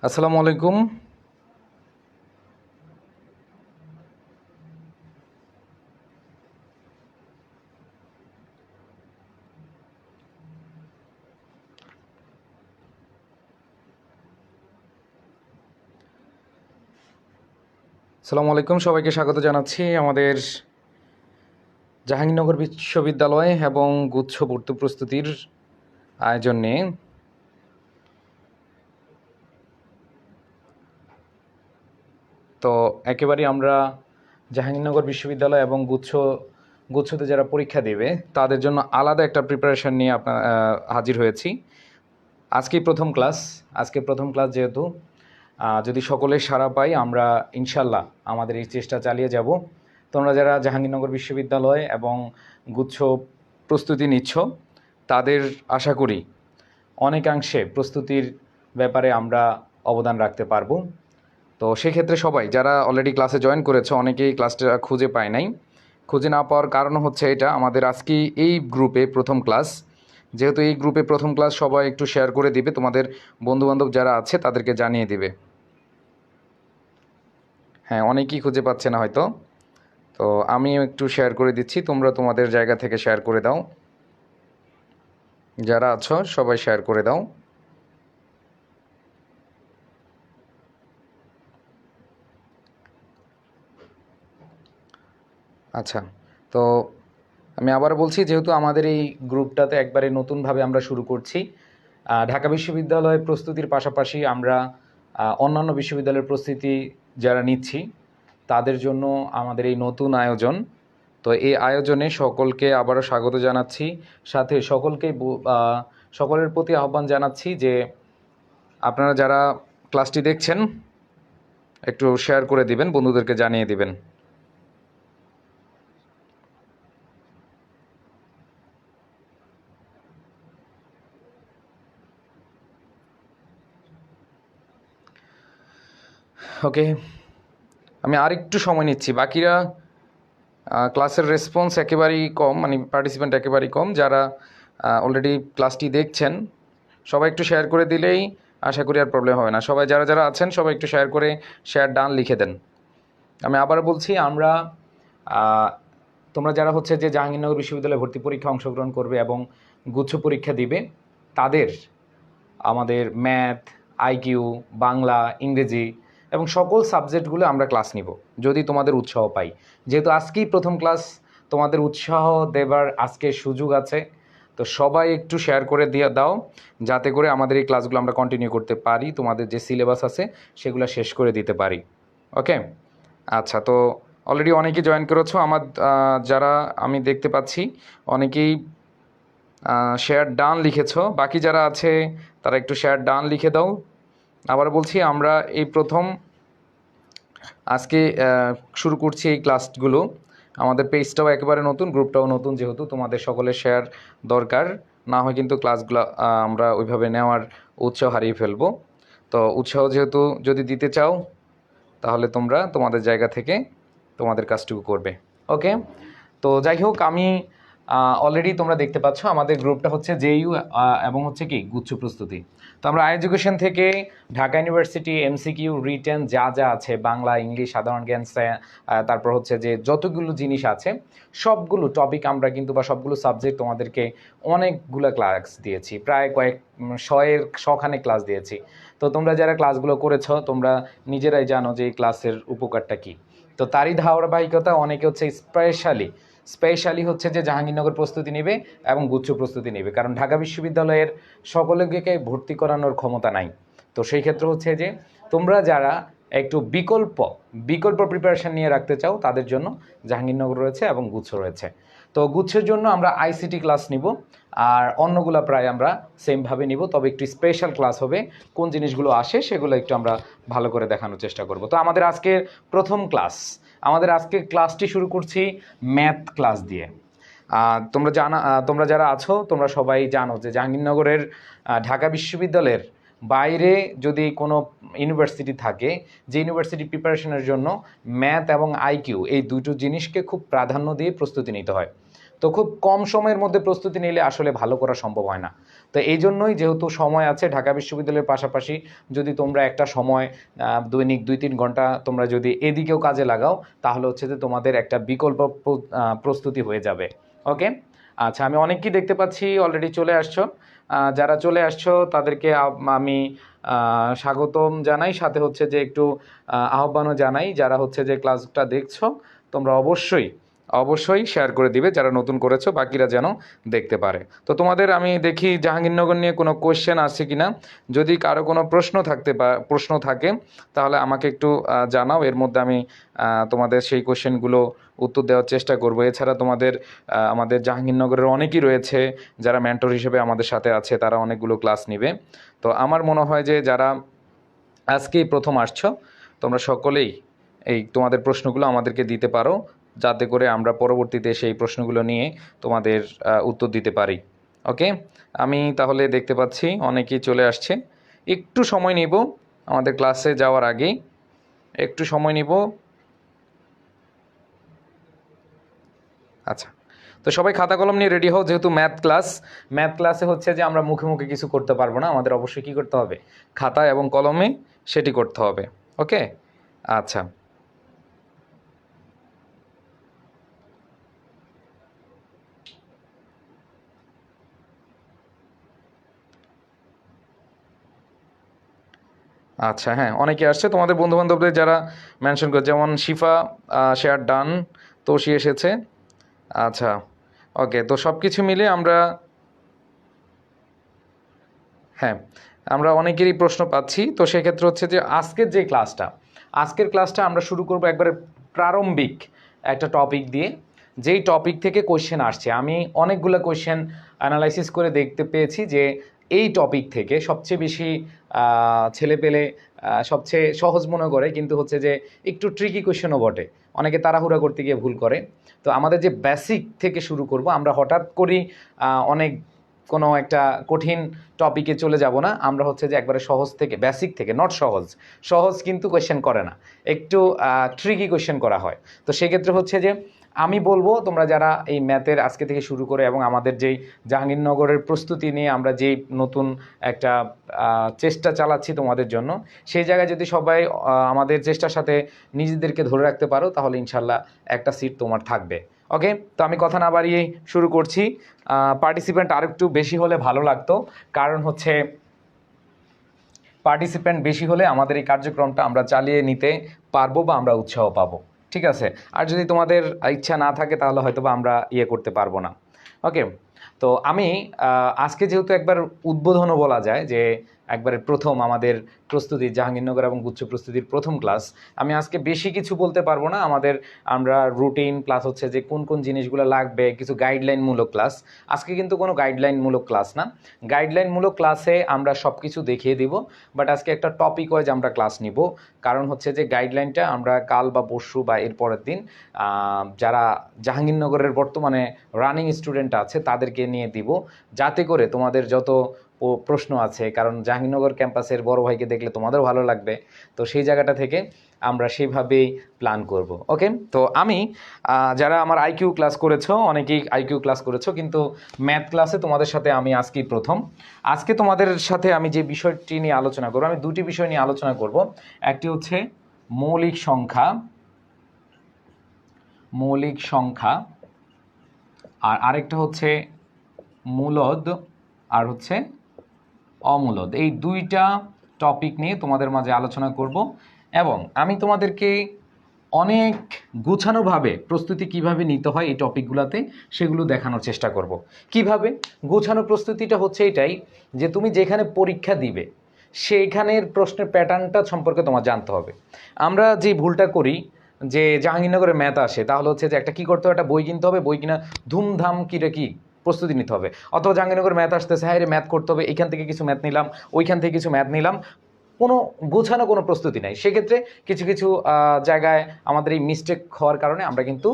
আসসালামু আলাইকুম। আসসালামু আলাইকুম, সবাইকে স্বাগত জানাচ্ছি আমাদের জাহাঙ্গীরনগর বিশ্ববিদ্যালয় এবং গুচ্ছ ভর্তি প্রস্তুতির আয়োজন নিয়ে। তো একেবারেই আমরা জাহাঙ্গীরনগর বিশ্ববিদ্যালয় এবং গুচ্ছতে যারা পরীক্ষা দেবে তাদের জন্য আলাদা একটা প্রিপারেশন নিয়ে হাজির হয়েছি। আজকে প্রথম ক্লাস যেহেতু যদি সকলের সাড়া পাই আমরা ইনশাল্লাহ আমাদের এই চেষ্টা চালিয়ে যাব। তোমরা যারা জাহাঙ্গীরনগর বিশ্ববিদ্যালয় এবং গুচ্ছ প্রস্তুতি নিচ্ছ তাদের আশা করি অনেকাংশে প্রস্তুতির ব্যাপারে আমরা অবদান রাখতে পারবো। তো সেক্ষেত্রে সবাই যারা অলরেডি ক্লাসে জয়েন করেছে অনেকেই ক্লাসটা খুঁজে পায় নাই। খুঁজে না পাওয়ার কারণ হচ্ছে এটা, আমাদের আজকে এই গ্রুপে প্রথম ক্লাস, যেহেতু এই গ্রুপে প্রথম ক্লাস সবাই একটু শেয়ার করে দিবে, তোমাদের বন্ধুবান্ধব যারা আছে তাদেরকে জানিয়ে দিবে। হ্যাঁ, অনেকেই খুঁজে পাচ্ছে না হয়তো, তো আমি একটু শেয়ার করে দিচ্ছি, তোমরা তোমাদের জায়গা থেকে শেয়ার করে দাও। যারা আছো সবাই শেয়ার করে দাও। আচ্ছা, তো আমি আবার বলছি, যেহেতু আমাদের এই গ্রুপটাতে একবারে নতুনভাবে আমরা শুরু করছি, ঢাকা বিশ্ববিদ্যালয় প্রস্তুতির পাশাপাশি আমরা অন্যান্য বিশ্ববিদ্যালয়ের প্রস্তুতি যারা নিচ্ছি তাদের জন্য আমাদের এই নতুন আয়োজন। তো এই আয়োজনে সকলকে আবারও স্বাগত জানাচ্ছি, সাথে সকলের প্রতি আহ্বান জানাচ্ছি যে আপনারা যারা ক্লাসটি দেখছেন একটু শেয়ার করে দিবেন, বন্ধুদেরকে জানিয়ে দিবেন। ওকে, আমি আরেকটু সময় নিচ্ছি। বাকিরা ক্লাসের রেসপন্স একেবারেই কম, মানে পার্টিসিপেন্ট একেবারেই কম। যারা অলরেডি ক্লাসটি দেখছেন সবাই একটু শেয়ার করে দিলেই আশা করি আর প্রবলেম হবে না। সবাই যারা যারা আছেন সবাই একটু শেয়ার করে শেয়ার ডান লিখে দেন। আমি আবার বলছি, তোমরা যারা হচ্ছে যে জাহাঙ্গীরনগর বিশ্ববিদ্যালয়ে ভর্তি পরীক্ষা অংশগ্রহণ করবে এবং গুচ্ছ পরীক্ষা দিবে তাদের আমাদের ম্যাথ, আইকিউ, বাংলা, ইংরেজি এবং সকল সাবজেক্টগুলো আমরা ক্লাস নিব যদি তোমাদের উৎসাহ পাই। যেহেতু আজকেই প্রথম ক্লাস, তোমাদের উৎসাহ দেবার আজকে সুযোগ আছে। তো সবাই একটু শেয়ার করে দিয়ে দাও যাতে করে আমাদের এই ক্লাসগুলো আমরা কন্টিনিউ করতে পারি, তোমাদের যে সিলেবাস আছে সেগুলো শেষ করে দিতে পারি। ওকে, আচ্ছা, তো অলরেডি অনেকেই জয়েন করেছো। যারা আমি দেখতে পাচ্ছি অনেকেই শেয়ার ডান লিখেছো। বাকি যারা আছে তারা একটু শেয়ার ডান লিখে দাও। আবার বলছি, আমরা এই প্রথম আজকে শুরু করছি এই ক্লাসগুলো। আমাদের পেজটাও একেবারে নতুন, গ্রুপটাও নতুন, যেহেতু তোমাদের সকলের শেয়ার দরকার, না হয় কিন্তু ক্লাসগুলো আমরা ওইভাবে নেওয়ার উৎসাহ হারিয়ে ফেলবো। তো উৎসাহ যেহেতু যদি দিতে চাও তাহলে তোমরা তোমাদের জায়গা থেকে তোমাদের কাজটুকু করবে। ওকে, তো যাই হোক, আমি অলরেডি তোমরা দেখতে পাচ্ছ আমাদের গ্রুপটা হচ্ছে জেইউ এবং হচ্ছে কি গুচ্ছ প্রস্তুতি। তো আমরা এডুকেশন থেকে ঢাকা ইউনিভার্সিটি এমসিকিউ রিটেন যা যা আছে, বাংলা, ইংলিশ, সাধারণ জ্ঞান, তারপর হচ্ছে যে যতগুলো জিনিস আছে সবগুলো টপিক আমরা কিন্তু, বা সবগুলো সাবজেক্ট তোমাদেরকে অনেকগুলো ক্লাস দিয়েছি, প্রায় শখানে ক্লাস দিয়েছি। তো তোমরা যারা ক্লাসগুলো করেছো তোমরা নিজেরাই জানো যে এই ক্লাসের উপকারটা কী। তো তারই ধারাবাহিকতা অনেকে হচ্ছে স্পেশালি হচ্ছে যে জাহাঙ্গীরনগর প্রস্তুতি নেবে এবং গুচ্ছ প্রস্তুতি নেবে, কারণ ঢাকা বিশ্ববিদ্যালয়ের সকলকে ভর্তি করানোর ক্ষমতা নাই। তো সেই ক্ষেত্রে হচ্ছে যে তোমরা যারা একটু বিকল্প প্রিপারেশান নিয়ে রাখতে চাও তাদের জন্য জাহাঙ্গীরনগর রয়েছে এবং গুচ্ছ রয়েছে। তো গুচ্ছের জন্য আমরা আইসিটি ক্লাস নিব, আর অন্যগুলো প্রায় আমরা সেমভাবে নিব, তবে একটু স্পেশাল ক্লাস হবে। কোন জিনিসগুলো আসে সেগুলো একটু আমরা ভালো করে দেখানোর চেষ্টা করব। তো আমাদের আজকের প্রথম ক্লাস, আমাদের আজকে ক্লাসটি শুরু করছি ম্যাথ ক্লাস দিয়ে। তোমরা যারা আছো তোমরা সবাই জানো যে জাহাঙ্গীরনগরের ঢাকা বিশ্ববিদ্যালয়ের বাইরে যদি কোনো ইউনিভার্সিটি থাকে, যে ইউনিভার্সিটি প্রিপারেশনের জন্য ম্যাথ এবং আইকিউ এই দুটো জিনিসকে খুব প্রাধান্য দিয়ে প্রস্তুতি নিতে হয়। তো খুব কম সময়ের মধ্যে প্রস্তুতি নিলে আসলে ভালো করা সম্ভব হয় না। তো এই জন্যই যেহেতু সময় আছে, ঢাকা বিশ্ববিদ্যালয়ের পাশাপাশি যদি তোমরা একটা সময় দৈনিক 2-3 ঘন্টা তোমরা যদি এদিকেও কাজে লাগাও, তাহলে হচ্ছে যে তোমাদের একটা বিকল্প প্রস্তুতি হয়ে যাবে। ওকে, আচ্ছা, আমি অনেককেই দেখতে পাচ্ছি অলরেডি চলে আসছো। যারা চলে আসছো তাদেরকে আমি স্বাগতম জানাই, সাথে হচ্ছে যে একটু আহ্বানও জানাই। যারা হচ্ছে যে ক্লাসটা দেখছো তোমরা অবশ্যই শেয়ার করে দিবে, যারা নতুন করেছো বাকিরা যেন দেখতে পারে। তো তোমাদের আমি দেখি জাহাঙ্গীরনগর নিয়ে কোনো কোয়েশ্চেন আছে কিনা। যদি কারো কোনো প্রশ্ন থাকে তাহলে আমাকে একটু জানাও, এর মধ্যে আমি তোমাদের সেই কোয়েশ্চেনগুলো উত্তর দেওয়ার চেষ্টা করব। এছাড়া তোমাদের আমাদের জাহাঙ্গীরনগরের অনেকেই রয়েছে যারা মেন্টর হিসেবে আমাদের সাথে আছে, তারা অনেকগুলো ক্লাস নিবে। তো আমার মনে হয় যে যারা আজকেই প্রথম আসছো তোমরা সকলেই এই তোমাদের প্রশ্নগুলো আমাদেরকে দিতে পারো, যাতে করে আমরা পরবর্তীতে সেই প্রশ্নগুলো নিয়ে তোমাদের উত্তর দিতে পারি। ওকে, আমি তাহলে দেখতে পাচ্ছি অনেকেই চলে আসছে। একটু সময় নিব আমাদের ক্লাসে যাওয়ার আগেই, একটু সময় নিব। আচ্ছা, তো সবাই খাতা কলম নিয়ে রেডি হও, যেহেতু ম্যাথ ক্লাসে হচ্ছে যে আমরা মুখে মুখে কিছু করতে পারবো না, আমাদের অবশ্যই কী করতে হবে, খাতা এবং কলমে সেটি করতে হবে। ওকে, আচ্ছা, আচ্ছা, হ্যাঁ, অনেকে আসছে তোমাদের বন্ধুবান্ধবদের যারা মেনশন করে, যেমন শিফা শেয়ার ডান, তোষি এসেছে। আচ্ছা, ওকে, তো সব কিছু মিলে হ্যাঁ, আমরা অনেকেরই প্রশ্ন পাচ্ছি। তো সেক্ষেত্রে হচ্ছে যে আজকের ক্লাসটা আমরা শুরু করব একবারে প্রারম্ভিক একটা টপিক দিয়ে, যেই টপিক থেকে কোয়েশ্চেন আসছে। আমি অনেকগুলো কোয়েশ্চেন অ্যানালাইসিস করে দেখতে পেয়েছি যে এই টপিক থেকে সবচেয়ে বেশি ছেলেপেলে সবচেয়ে সহজ মনে করে, কিন্তু হচ্ছে যে একটু ট্রিকি কোয়েশ্চেনও বটে, অনেকে তাড়াহুড়া করতে গিয়ে ভুল করে। তো আমাদের যে বেসিক থেকে শুরু করব, আমরা হঠাৎ করেই অনেক কোনো একটা কঠিন টপিকে চলে যাব না, আমরা হচ্ছে যে একবারে সহজ থেকে, বেসিক থেকে, নট সহজ কিন্তু কোয়েশ্চেন করে না, একটু ট্রিকি কোয়েশ্চেন করা হয়। তো সেক্ষেত্রে হচ্ছে যে আমি বলবো তোমরা যারা এই ম্যাথের আজকে থেকে শুরু করে এবং আমাদের যেই জাহাঙ্গীরনগরের প্রস্তুতি নিয়ে আমরা যেই নতুন একটা চেষ্টা চালাচ্ছি তোমাদের জন্য, সেই জায়গায় যদি সবাই আমাদের চেষ্টার সাথে নিজেদেরকে ধরে রাখতে পারো, তাহলে ইনশাল্লাহ একটা সিট তোমার থাকবে। ওকে, তো আমি কথা না বাড়িয়ে শুরু করছি। পার্টিসিপেন্ট আর একটু বেশি হলে ভালো লাগতো, কারণ হচ্ছে পার্টিসিপেন্ট বেশি হলে আমাদের এই কার্যক্রমটা আমরা চালিয়ে নিতে পারবো বা আমরা উৎসাহ পাবো। ঠিক আছে, আর যদি তোমাদের ইচ্ছা না থাকে তাহলে হয়তো বা আমরা করতে পারবো না। ওকে, তো আমি আজকে যেহেতু একবার উদ্বোধনও বলা যায় যে একবারে প্রথম আমাদের প্রস্তুতি, জাহাঙ্গীরনগর এবং গুচ্ছ প্রস্তুতির প্রথম ক্লাস, আমি আজকে বেশি কিছু বলতে পারবো না। আমরা রুটিন প্লাস হচ্ছে যে কোন কোন জিনিসগুলো লাগবে, কিছু গাইডলাইনমূলক ক্লাস। আজকে কিন্তু কোনো গাইডলাইনমূলক ক্লাস না, গাইডলাইনমূলক ক্লাসে আমরা সব কিছু দেখিয়ে দিব, বাট আজকে একটা টপিক ওয়াইজ আমরা ক্লাস নিব। কারণ হচ্ছে যে গাইডলাইনটা আমরা কাল বা পরশু বা এর পরের দিন যারা জাহাঙ্গীরনগরের বর্তমানে রানিং স্টুডেন্ট আছে তাদেরকে নিয়ে দিব, যাতে করে তোমাদের যত প্রশ্ন আছে, কারণ জাহাঙ্গীরনগর ক্যাম্পাসের বড় ভাইকে দেখলে তোমাদেরও ভালো লাগবে, তো সেই জায়গাটা থেকে আমরা সেইভাবেই প্ল্যান করব। ওকে, তো আমি যারা আমার আইকিউ ক্লাস করেছো, অনেকেই আইকিউ ক্লাস করেছো, কিন্তু ম্যাথ ক্লাসে তোমাদের সাথে আমি আজকেই প্রথম। আজকে তোমাদের সাথে আমি যে বিষয়টি নিয়ে আলোচনা করব, আমি দুটি বিষয় নিয়ে আলোচনা করব। একটি হচ্ছে মৌলিক সংখ্যা আর আরেকটা হচ্ছে মূলদ আর হচ্ছে অমূলদ। এই দুইটা টপিক নিয়ে তোমাদের মাঝে আলোচনা করব, এবং আমি তোমাদেরকে অনেক গোছানোভাবে প্রস্তুতি কিভাবে নিতে হয় এই টপিকগুলোতে সেগুলো দেখানোর চেষ্টা করব। কিভাবে গোছানো প্রস্তুতিটা হচ্ছে এটাই যে তুমি যেখানে পরীক্ষা দিবে সেইখানের প্রশ্নের প্যাটার্নটা সম্পর্কে তোমার জানতে হবে। আমরা যে ভুলটা করি যে জাহাঙ্গীরনগরে ম্যাথ আসে, তাহলে হচ্ছে যে একটা কী করতে হবে, একটা বই কিনতে হবে, বই কিনা ধুমধাম কি প্রস্তুতি নিতে হবে। অথবা জাহাঙ্গীরনগর ম্যাথ আসতেছে, হ্যাঁ রে ম্যাথ করতে হবে, এইখান থেকে কিছু ম্যাথ নিলাম, ওইখান থেকে কিছু ম্যাথ নিলাম, কোনো গোছানো কোনো প্রস্তুতি নাই। সেক্ষেত্রে কিছু কিছু জায়গায় আমাদের এই মিস্টেক হওয়ার কারণে আমরা কিন্তু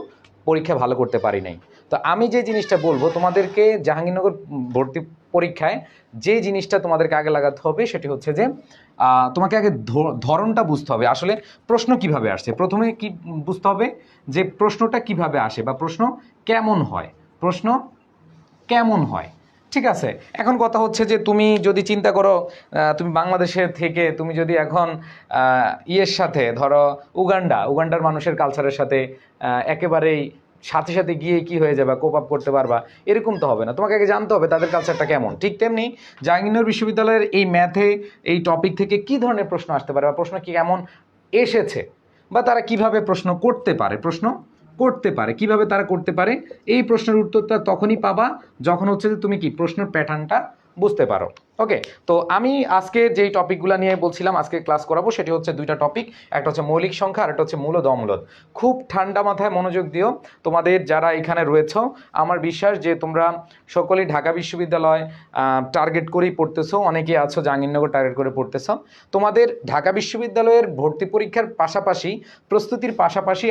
পরীক্ষা ভালো করতে পারি নাই। তো আমি যে জিনিসটা বলবো তোমাদেরকে, জাহাঙ্গীরনগর ভর্তি পরীক্ষায় যে জিনিসটা তোমাদেরকে আগে লাগাতে হবে সেটি হচ্ছে যে তোমাকে আগে ধরনটা বুঝতে হবে, আসলে প্রশ্ন কিভাবে আসছে। প্রথমে কি বুঝতে হবে যে প্রশ্নটা কিভাবে আসে বা প্রশ্ন কেমন হয়, প্রশ্ন কেমন হয়। ঠিক আছে, এখন কথা হচ্ছে যে তুমি যদি চিন্তা করো তুমি বাংলাদেশের থেকে তুমি যদি এখন ইয়ের সাথে ধরো উগান্ডার মানুষের কালচারের সাথে একেবারেই সাথে সাথে গিয়ে কি হয়ে যাবে, কোপ আপ করতে পারবা, এরকম তো হবে না। তোমাকে আগে জানতে হবে তাদের কালচারটা কেমন। ঠিক তেমনি জাহাঙ্গীরনগর বিশ্ববিদ্যালয়ের এই ম্যাথে এই টপিক থেকে কি ধরনের প্রশ্ন আসতে পারে বা প্রশ্ন কি কেমন এসেছে বা তারা কিভাবে প্রশ্ন করতে পারে কিভাবে তারা করতে পারে, এই প্রশ্নের উত্তরটা তখনই পাবা যখন হচ্ছে যে তুমি কি প্রশ্নের প্যাটার্নটা বুঝতে পারো। ওকে, তো আমি আজকে যেই টপিকগুলো নিয়ে বলছিলাম আজকে ক্লাস করাবো সেটি হচ্ছে দুইটা টপিক, একটা হচ্ছে মৌলিক সংখ্যা আর একটা হচ্ছে মূলদ অমূলদ। খুব ঠান্ডা মাথায় মনোযোগ দিও। তোমাদের যারা এখানে রয়েছে আমার বিশ্বাস যে তোমরা সকলেই ঢাকা বিশ্ববিদ্যালয় টার্গেট করেই পড়তেছো, অনেকে আছো জাহাঙ্গীরনগর টার্গেট করে পড়তেছো। তোমাদের ঢাকা বিশ্ববিদ্যালয়ের ভর্তি পরীক্ষার পাশাপাশি প্রস্তুতির পাশাপাশি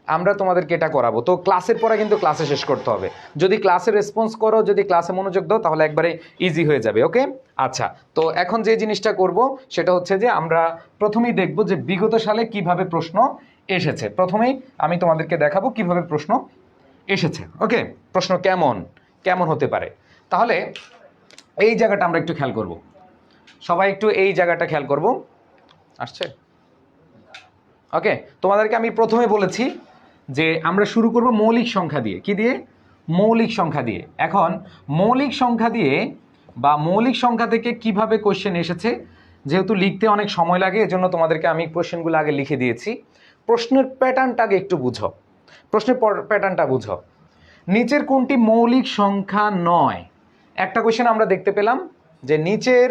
আমরা তোমাদেরকে এটা করাবো। তো ক্লাসের পরে কিন্তু ক্লাসে শেষ করতে হবে। যদি ক্লাসে রেসপন্স করো, যদি ক্লাসে মনোযোগ দাও তাহলে একবারে ইজি হয়ে যাবে। ওকে, আচ্ছা, তো এখন যে জিনিসটা করব সেটা হচ্ছে যে আমরা প্রথমেই দেখব যে বিগত সালে কিভাবে প্রশ্ন এসেছে। প্রথমেই আমি তোমাদেরকে দেখাবো কিভাবে প্রশ্ন এসেছে। ওকে, প্রশ্ন কেমন হতে পারে। তাহলে এই জায়গাটা আমরা একটু খেয়াল করব, সবাই একটু এই জায়গাটা খেয়াল করব। আসছে? ওকে, তোমাদেরকে আমি প্রথমে বলেছি যে আমরা শুরু করব মৌলিক সংখ্যা দিয়ে। কি দিয়ে? মৌলিক সংখ্যা দিয়ে। এখন মৌলিক সংখ্যা দিয়ে বা মৌলিক সংখ্যা থেকে কিভাবে কোশ্চেন এসেছে, যেহেতু লিখতে অনেক সময় লাগে এজন্য তোমাদেরকে আমি কোশ্চেনগুলো আগে লিখে দিয়েছি। প্রশ্নের প্যাটার্নটা আগে একটু বুঝো, প্রশ্নের প্যাটার্নটা বুঝো। নিচের কোনটি মৌলিক সংখ্যা নয়? একটা কোশ্চেন আমরা দেখতে পেলাম যে নিচের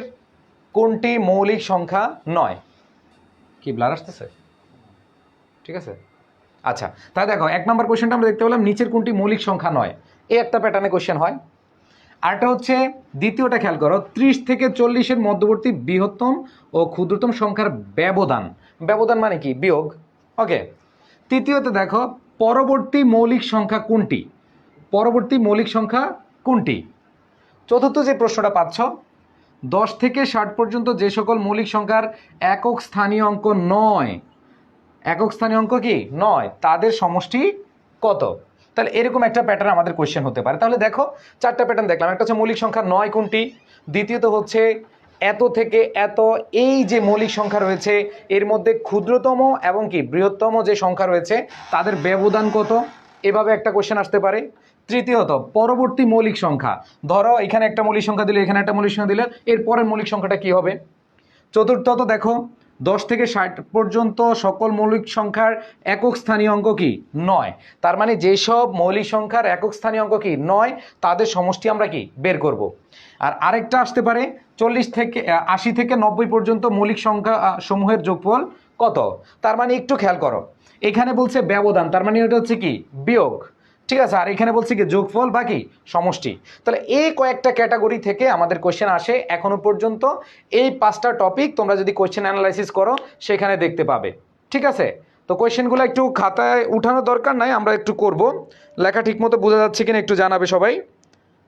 কোনটি মৌলিক সংখ্যা নয়। কি ব্লার আসতেছে? ঠিক আছে, আচ্ছা, তাহলে দেখো 1 নম্বর কোশ্চেনটা আমরা দেখতে পেলাম নিচের কোনটি মৌলিক সংখ্যা নয়, এই একটা প্যাটার্নে কোশ্চেন হয়। আরটা হচ্ছে দ্বিতীয়টা খেয়াল করো, 30 থেকে 40-এর মধ্যবর্তী বৃহত্তম ও ক্ষুদ্রতম সংখ্যার ব্যবধান মানে কি? বিয়োগ। ওকে, তৃতীয়তে দেখো পরবর্তী মৌলিক সংখ্যা কোনটি। চতুর্থ যে প্রশ্নটা পাচ্ছ, 10 থেকে 60 পর্যন্ত যে সকল মৌলিক সংখ্যার একক স্থানীয় অঙ্ক কি নয় তাদের সমষ্টি কত? তাহলে এরকম একটা প্যাটার্ন আমাদের কোশ্চেন হতে পারে। তাহলে দেখো 4টা প্যাটার্ন দেখলাম। একটা হচ্ছে মৌলিক সংখ্যা 9 কোনটি, দ্বিতীয়ত হচ্ছে এত থেকে এত, এই যে মৌলিক সংখ্যা রয়েছে এর মধ্যে ক্ষুদ্রতম এবং কি বৃহত্তম যে সংখ্যা রয়েছে তাদের ব্যবধান কত, এভাবে একটা কোশ্চেন আসতে পারে। তৃতীয়ত পরবর্তী মৌলিক সংখ্যা, ধরো এখানে একটা মৌলিক সংখ্যা দিলে, এখানে একটা মৌলিক সংখ্যা দিলে, এর পরের মৌলিক সংখ্যাটা কি হবে। চতুর্থত দেখো 10 থেকে 60 পর্যন্ত সকল মৌলিক সংখ্যার একক স্থানীয় অঙ্ক কি নয়, তার মানে যেসব মৌলিক সংখ্যার একক স্থানীয় অঙ্ক কি নয় তাদের সমষ্টি আমরা কি বের করব। আর আরেকটা আসতে পারে 80 থেকে 90 পর্যন্ত মৌলিক সংখ্যা সমূহের যোগফল কত। তার মানে একটু খেয়াল করো, এখানে বলছে ব্যবধান, তার মানে এটা হচ্ছে কি বিয়োগ। ঠিক আছে, আর এখানে বলছি কি যোগফল বাকি সমষ্টি। তাহলে এই কয়েকটা ক্যাটাগরি থেকে আমাদের কোশ্চেন আসে এখনো পর্যন্ত। এই 5টা টপিক তোমরা যদি কোশ্চেন অ্যানালাইসিস করো সেখানে দেখতে পাবে। ঠিক আছে, তো কোশ্চেনগুলো একটু খাতায় উঠানোর দরকার নাই, আমরা একটু করব। লেখা ঠিকমতো বোঝা যাচ্ছে কিনা একটু জানাবে সবাই।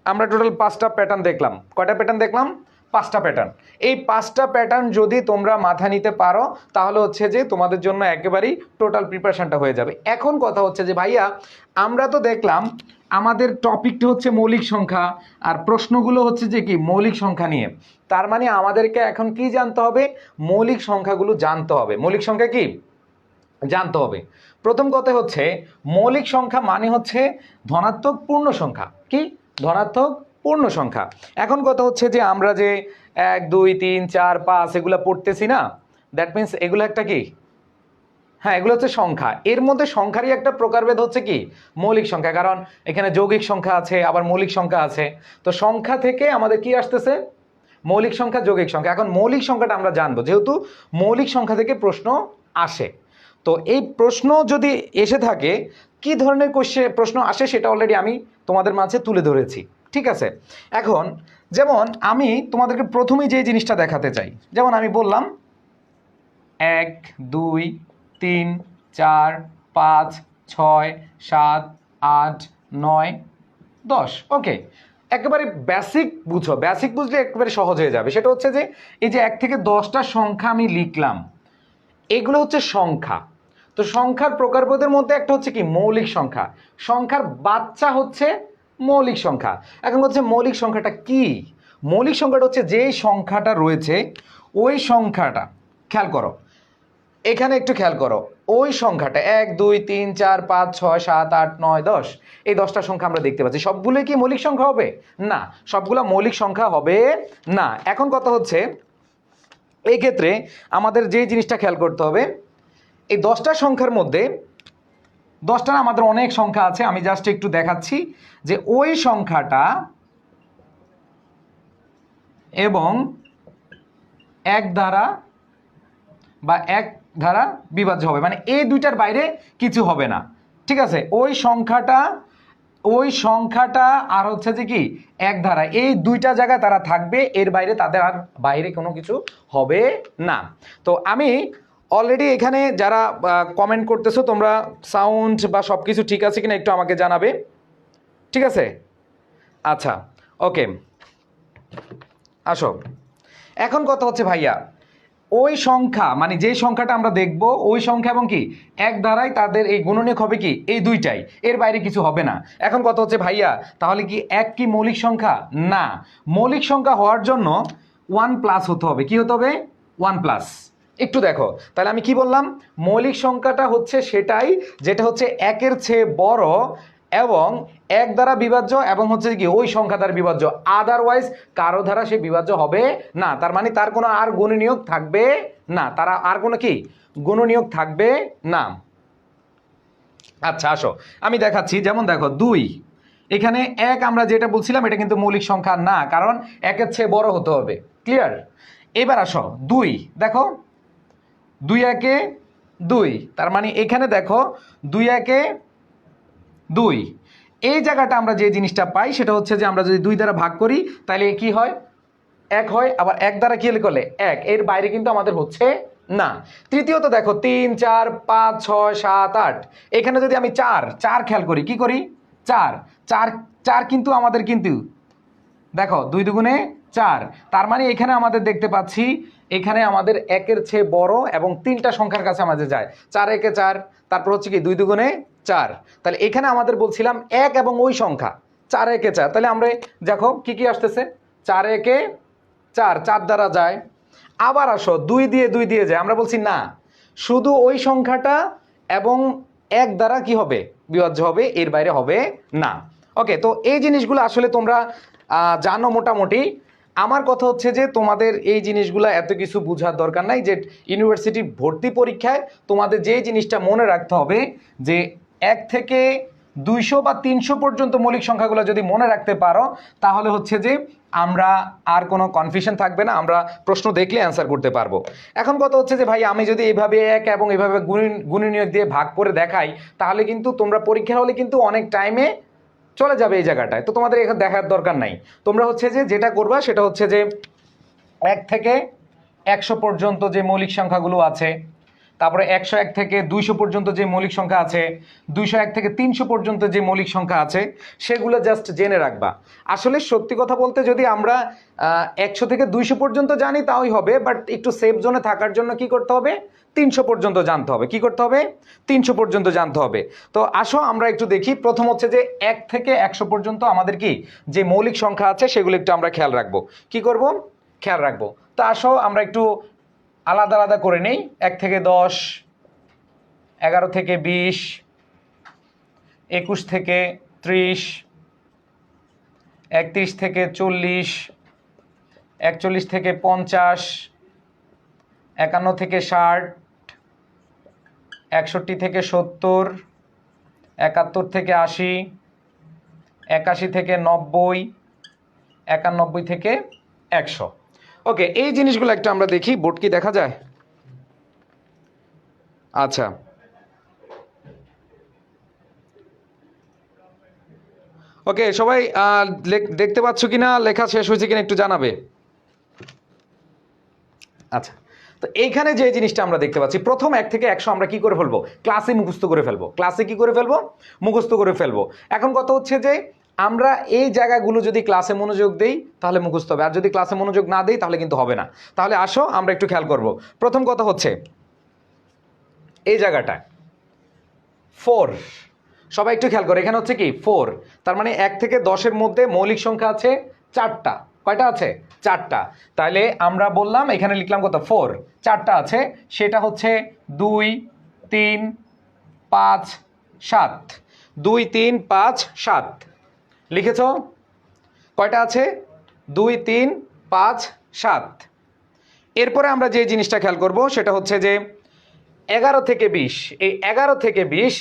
আমরা টোটাল 5টা প্যাটার্ন দেখলাম। কয়টা প্যাটার্ন দেখলাম? 5টা প্যাটার্ন। এই 5টা প্যাটার্ন যদি তোমরা মাথা নিতে পারো তাহলে হচ্ছে যে তোমাদের জন্য একেবারেই টোটাল প্রিপারেশনটা হয়ে যাবে। এখন কথা হচ্ছে যে ভাইয়া আমরা তো দেখলাম আমাদের টপিকটা হচ্ছে মৌলিক সংখ্যা আর প্রশ্নগুলো হচ্ছে যে কি মৌলিক সংখ্যা নিয়ে, তার মানে আমাদেরকে এখন কি জানতে হবে? মৌলিক সংখ্যাগুলো জানতে হবে। মৌলিক সংখ্যা কি জানতে হবে। প্রথম কথা হচ্ছে মৌলিক সংখ্যা মানে হচ্ছে ধনাত্মক পূর্ণ সংখ্যা। কি? ধনাত্মক পূর্ণ সংখ্যা। এখন কথা হচ্ছে যে আমরা যে 1 2 3 4 5 এগুলো পড়তেছি না, দ্যাট মিনস এগুলো একটা কি, হ্যাঁ এগুলো হচ্ছে সংখ্যা। এর মধ্যে সংখ্যারই একটা প্রকারভেদ হচ্ছে কি মৌলিক সংখ্যা, কারণ এখানে যৌগিক সংখ্যা আছে আবার মৌলিক সংখ্যা আছে। তো সংখ্যা থেকে আমাদের কি আসতেছে? মৌলিক সংখ্যা, যৌগিক সংখ্যা। এখন মৌলিক সংখ্যাটা আমরা জানবো, যেহেতু মৌলিক সংখ্যা থেকে প্রশ্ন আসে। তো এই প্রশ্ন যদি এসে থাকে, কি ধরনের প্রশ্ন আসে সেটা অলরেডি আমি তোমাদের মাঝে তুলে ধরেছি। ঠিক আছে, এখন যেমন আমি তোমাদেরকে প্রথমেই যে জিনিসটা দেখাতে চাই, যেমন আমি বললাম 1 2 3 4 5 6 7 8 9 10। ওকে, একেবারে বেসিক বুঝো, বেসিক বুঝলে একেবারে সহজ হয়ে যাবে। সেটা হচ্ছে যে এই যে 1 থেকে 10টা সংখ্যা আমি লিখলাম, এগুলো হচ্ছে সংখ্যা। তো সংখ্যার প্রকারভেদের মধ্যে একটা হচ্ছে কি মৌলিক সংখ্যা। সংখ্যার বাচ্চা হচ্ছে মৌলিক সংখ্যা। এখন হচ্ছে মৌলিক সংখ্যাটা কি? মৌলিক সংখ্যাটা হচ্ছে যেই সংখ্যাটা রয়েছে ওই সংখ্যাটা, খেয়াল করো এখানে একটু খেয়াল করো, ওই সংখ্যাটা 1 2 3 4 5 6 7 8 9 10, এই 10টা সংখ্যা আমরা দেখতে পাচ্ছি, সবগুলোই কি মৌলিক সংখ্যা হবে? না, সবগুলো মৌলিক সংখ্যা হবে না। এখন কথা হচ্ছে এই ক্ষেত্রে আমাদের যে জিনিসটা খেয়াল করতে হবে, এই 10টা সংখ্যার মধ্যে 10টা আমাদের অনেক সংখ্যা আছে, আমি জাস্ট একটু দেখাচ্ছি যে ওই সংখ্যাটা এবং এক দ্বারা বা এক দ্বারা বিভাজ্য হবে, মানে এই দুইটার বাইরে কিছু হবে না, ঠিক আছে? ওই সংখ্যাটা আর হচ্ছে যে কি এক ধারা, এই দুইটা জায়গায় তারা থাকবে, এর বাইরে তাদের আর বাইরে কোনো কিছু হবে না। তো আমি অলরেডি এখানে যারা কমেন্ট করতেছো তোমরা সাউন্ড বা সব কিছু ঠিক আছে কিনা একটু আমাকে জানাবে, ঠিক আছে? আচ্ছা, ওকে, আসো। এখন কথা হচ্ছে ভাইয়া, ওই সংখ্যা মানে যে সংখ্যাটা আমরা দেখব ওই সংখ্যা এবং কি এক দ্বারাই তাদের এই গুণনীয়ক হবে কি এই দুইটাই, এর বাইরে কিছু হবে না। এখন কথা হচ্ছে ভাইয়া, তাহলে কি এক কি মৌলিক সংখ্যা? না, মৌলিক সংখ্যা হওয়ার জন্য 1+ হতে হবে। কি হতে হবে? 1+। একটু দেখো তাহলে আমি কি বললাম, মৌলিক সংখ্যাটা হচ্ছে সেটাই যেটা হচ্ছে একের চেয়ে বড় এবং এক দ্বারা বিভাজ্য এবং হচ্ছে কি ওই সংখ্যা দ্বারা বিভাজ্য, আদারওয়াইজ কারো দ্বারা সে বিভাজ্য হবে না। তার মানে তার কোনো আর গুণনীয়ক থাকবে না, তারা আর কোনো কি গুণনীয়ক থাকবে না। আচ্ছা আসো আমি দেখাচ্ছি, যেমন দেখো 2, এখানে 1 আমরা যেটা বলছিলাম এটা কিন্তু মৌলিক সংখ্যা না, কারণ একের চেয়ে বড় হতে হবে। ক্লিয়ার? এবার আসো 2, দেখো 2 একে 2, তার মানে এখানে দেখো 2 একে 2, এই জায়গাটা আমরা যে জিনিসটা পাই সেটা হচ্ছে যে আমরা যদি 2 দ্বারা ভাগ করি তাহলে কি হয়? 1 হয়, আবার 1 দ্বারা কি করলে 1, এর বাইরে কিন্তু আমাদের হচ্ছে না। তৃতীয়ত দেখো 3 4 5 6 7 8, এখানে যদি আমি 4 খেয়াল করি, কি করি 4 4 4 কিন্তু আমাদের কিন্তু দেখো 2 দুগুণে 4, তার মানে এখানে আমাদের দেখতে পাচ্ছি এখানে আমাদের একের চেয়ে বড় এবং 3টা সংখ্যার কাছে আমাদের যায়। 4 একে 4, তারপর হচ্ছে কি 2 দুগুণে 4, তাহলে এখানে আমাদের বলছিলাম 1 এবং ওই সংখ্যা 4 একে 4, তাহলে আমরা দেখো কি কি আসতেছে 4 একে 4, 4 দ্বারা যায়। আবার আসো 2 দিয়ে যায়, আমরা বলছি না, শুধু ওই সংখ্যাটা এবং 1 দ্বারা কি হবে বিভাজ্য হবে, এর বাইরে হবে না। ওকে, তো এই জিনিসগুলো আসলে তোমরা জানো মোটামুটি। আমার কথা হচ্ছে যে তোমাদের এই জিনিসগুলো এত কিছু বোঝার দরকার নাই, যে ইউনিভার্সিটি ভর্তি পরীক্ষায় তোমাদের যে জিনিসটা মনে রাখতে হবে যে 1 থেকে 200 বা 300 পর্যন্ত মৌলিক সংখ্যাগুলো যদি মনে রাখতে পারো তাহলে হচ্ছে যে আমরা আর কোনো কনফিউশন থাকবে না, আমরা প্রশ্ন দেখলে অ্যান্সার করতে পারবো। এখন কথা হচ্ছে যে ভাই আমি যদি এইভাবে 1 এবং এইভাবে গুণনীয়ক দিয়ে ভাগ করে দেখাই তাহলে কিন্তু তোমরা পরীক্ষার হলে কিন্তু অনেক টাইমে চলে যাবে এই জায়গাটায়, তো তোমাদের এখানে দেখার দরকার নাই। তোমরা হচ্ছে যে যেটা করবা সেটা হচ্ছে যে 1 থেকে 100 পর্যন্ত যে মৌলিক সংখ্যাগুলো আছে, তারপরে 101 থেকে 200 পর্যন্ত যে মৌলিক সংখ্যা আছে, 201 থেকে 300 পর্যন্ত যে মৌলিক সংখ্যা আছে সেগুলো জাস্ট জেনে রাখবা। আসলে সত্যি কথা বলতে যদি আমরা 100 থেকে 200 পর্যন্ত জানি তাই হবে, বাট একটু সেফ জোনে থাকার জন্য কি করতে হবে 300 পর্যন্ত জানতে হবে। কি করতে হবে? 300 পর্যন্ত জানতে হবে। তো আসো আমরা একটু দেখি, প্রথম হচ্ছে যে 1 থেকে 100 পর্যন্ত আমাদের কি যে মৌলিক সংখ্যা আছে সেগুলো একটু আমরা খেয়াল রাখবো। কি করব? খেয়াল রাখবো। তো আসো আমরা একটু আলাদা আলাদা করে নেই। 1 থেকে 10, 11 থেকে 20, 21 থেকে 30, 31 থেকে 40, 41 থেকে 50, 51 থেকে 60, 61 থেকে 70, 71 থেকে 80, 81 থেকে 90, 91 থেকে 100। ওকে, এই জিনিসগুলো একটা আমরা দেখি, বোর্ড কি দেখা যায়? আচ্ছা, ওকে সবাই দেখতে পাচ্ছ কিনা, লেখা শেষ হয়েছে কিনা একটু জানাবে। আচ্ছা, তো এইখানে যে জিনিসটা আমরা দেখতে পাচ্ছি, প্রথম 1 থেকে 100 আমরা কি করে ফেলবো? ক্লাসে মুখস্থ করে ফেলবো। ক্লাসে কি করে ফেলবো? মুখস্থ করে ফেলবো। এখন কথা হচ্ছে যে আমরা এই জায়গাগুলো যদি ক্লাসে মনোযোগ দেই তাহলে মুখস্থ হবে, আর যদি ক্লাসে মনোযোগ না দেই তাহলে কিন্তু হবে না। তাহলে আসো আমরা একটু খেয়াল করব। প্রথম কথা হচ্ছে এই জায়গাটা 4, সবাই একটু খেয়াল করো, এখানে হচ্ছে কি 4, তার মানে 1 থেকে 10-এর মধ্যে মৌলিক সংখ্যা আছে 4টা। কয়টা আছে? 4টা। তাহলে আমরা বললাম এখানে লিখলাম কত? 4, 4টা আছে, সেটা হচ্ছে 2, 3, 5, 7। 2, 3, 5, 7 লিখেছ? কয়টা আছে? 2, 3, 5, 7। এরপরে আমরা যে জিনিসটা খেয়াল করব সেটা হচ্ছে যে 11 থেকে 20, এই 11 থেকে 20,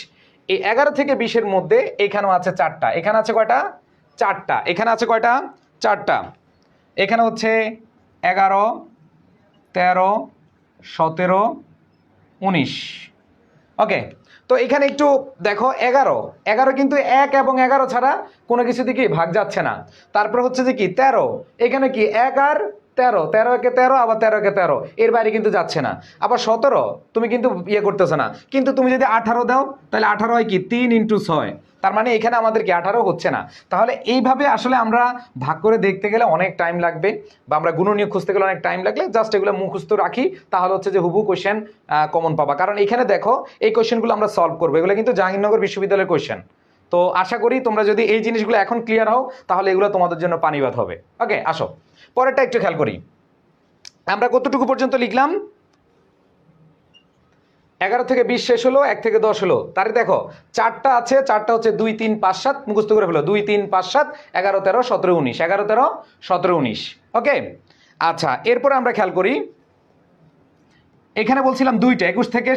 এই 11 থেকে 20-এর মধ্যে এখানেও আছে 4টা। এখানে আছে কয়টা? 4টা। এখানে আছে কয়টা? 4টা। এখানে হচ্ছে 11, 13, 17, 19। ওকে, তো এখানে একটু দেখো 11 কিন্তু 1 এবং 11 ছাড়া কোনো কিছু দিকে ভাগ যাচ্ছে না। তারপর হচ্ছে যে কি 13, এখানে কি 1 আর 13, 13 একে 13, আবার 13 একে 13, এর বাইরে কিন্তু যাচ্ছে না। আবার 17 তুমি কিন্তু ইয়ে করতেছো না, কিন্তু তুমি যদি 18 দাও তাহলে 18 হয় কি 3 × 6, তার মানে এখানে আমাদের কি 18 হচ্ছে না। তাহলে এইভাবে আসলে আমরা ভাগ করে দেখতে গেলে অনেক টাইম লাগবে, বা আমরা গুণনীয়ক খুঁজতে গেলে অনেক টাইম লাগলে জাস্ট এগুলো মুখস্থ রাখি, তাহলে হচ্ছে যে হুবহু কোশ্চেন কমন পাবা। কারণ এখানে দেখো এই কোশ্চেনগুলো আমরা সলভ করবো, এগুলো কিন্তু জাহাঙ্গীরনগর বিশ্ববিদ্যালয়ের কোশ্চেন। তো আশা করি তোমরা যদি এই জিনিসগুলো এখন ক্লিয়ার হও তাহলে এগুলো তোমাদের জন্য পানিবাদ হবে। ওকে, আসো পরেরটা একটু খেয়াল করি। আমরা কতটুকু পর্যন্ত লিখলাম? 11 থেকে 20 শেষ হলো, 1 থেকে 10 হলো। তারে দেখো 4টা আছে, 4টা হচ্ছে 2, 3, 5, 7 মুখস্থ করে ফেলো। 2, 3, 5, 7, 11, 13, 17, 19, 11, 13, 17, 19। ওকে, আচ্ছা এরপরে আমরা খেয়াল করি, এখানে বলছিলাম 2টা 21 থেকে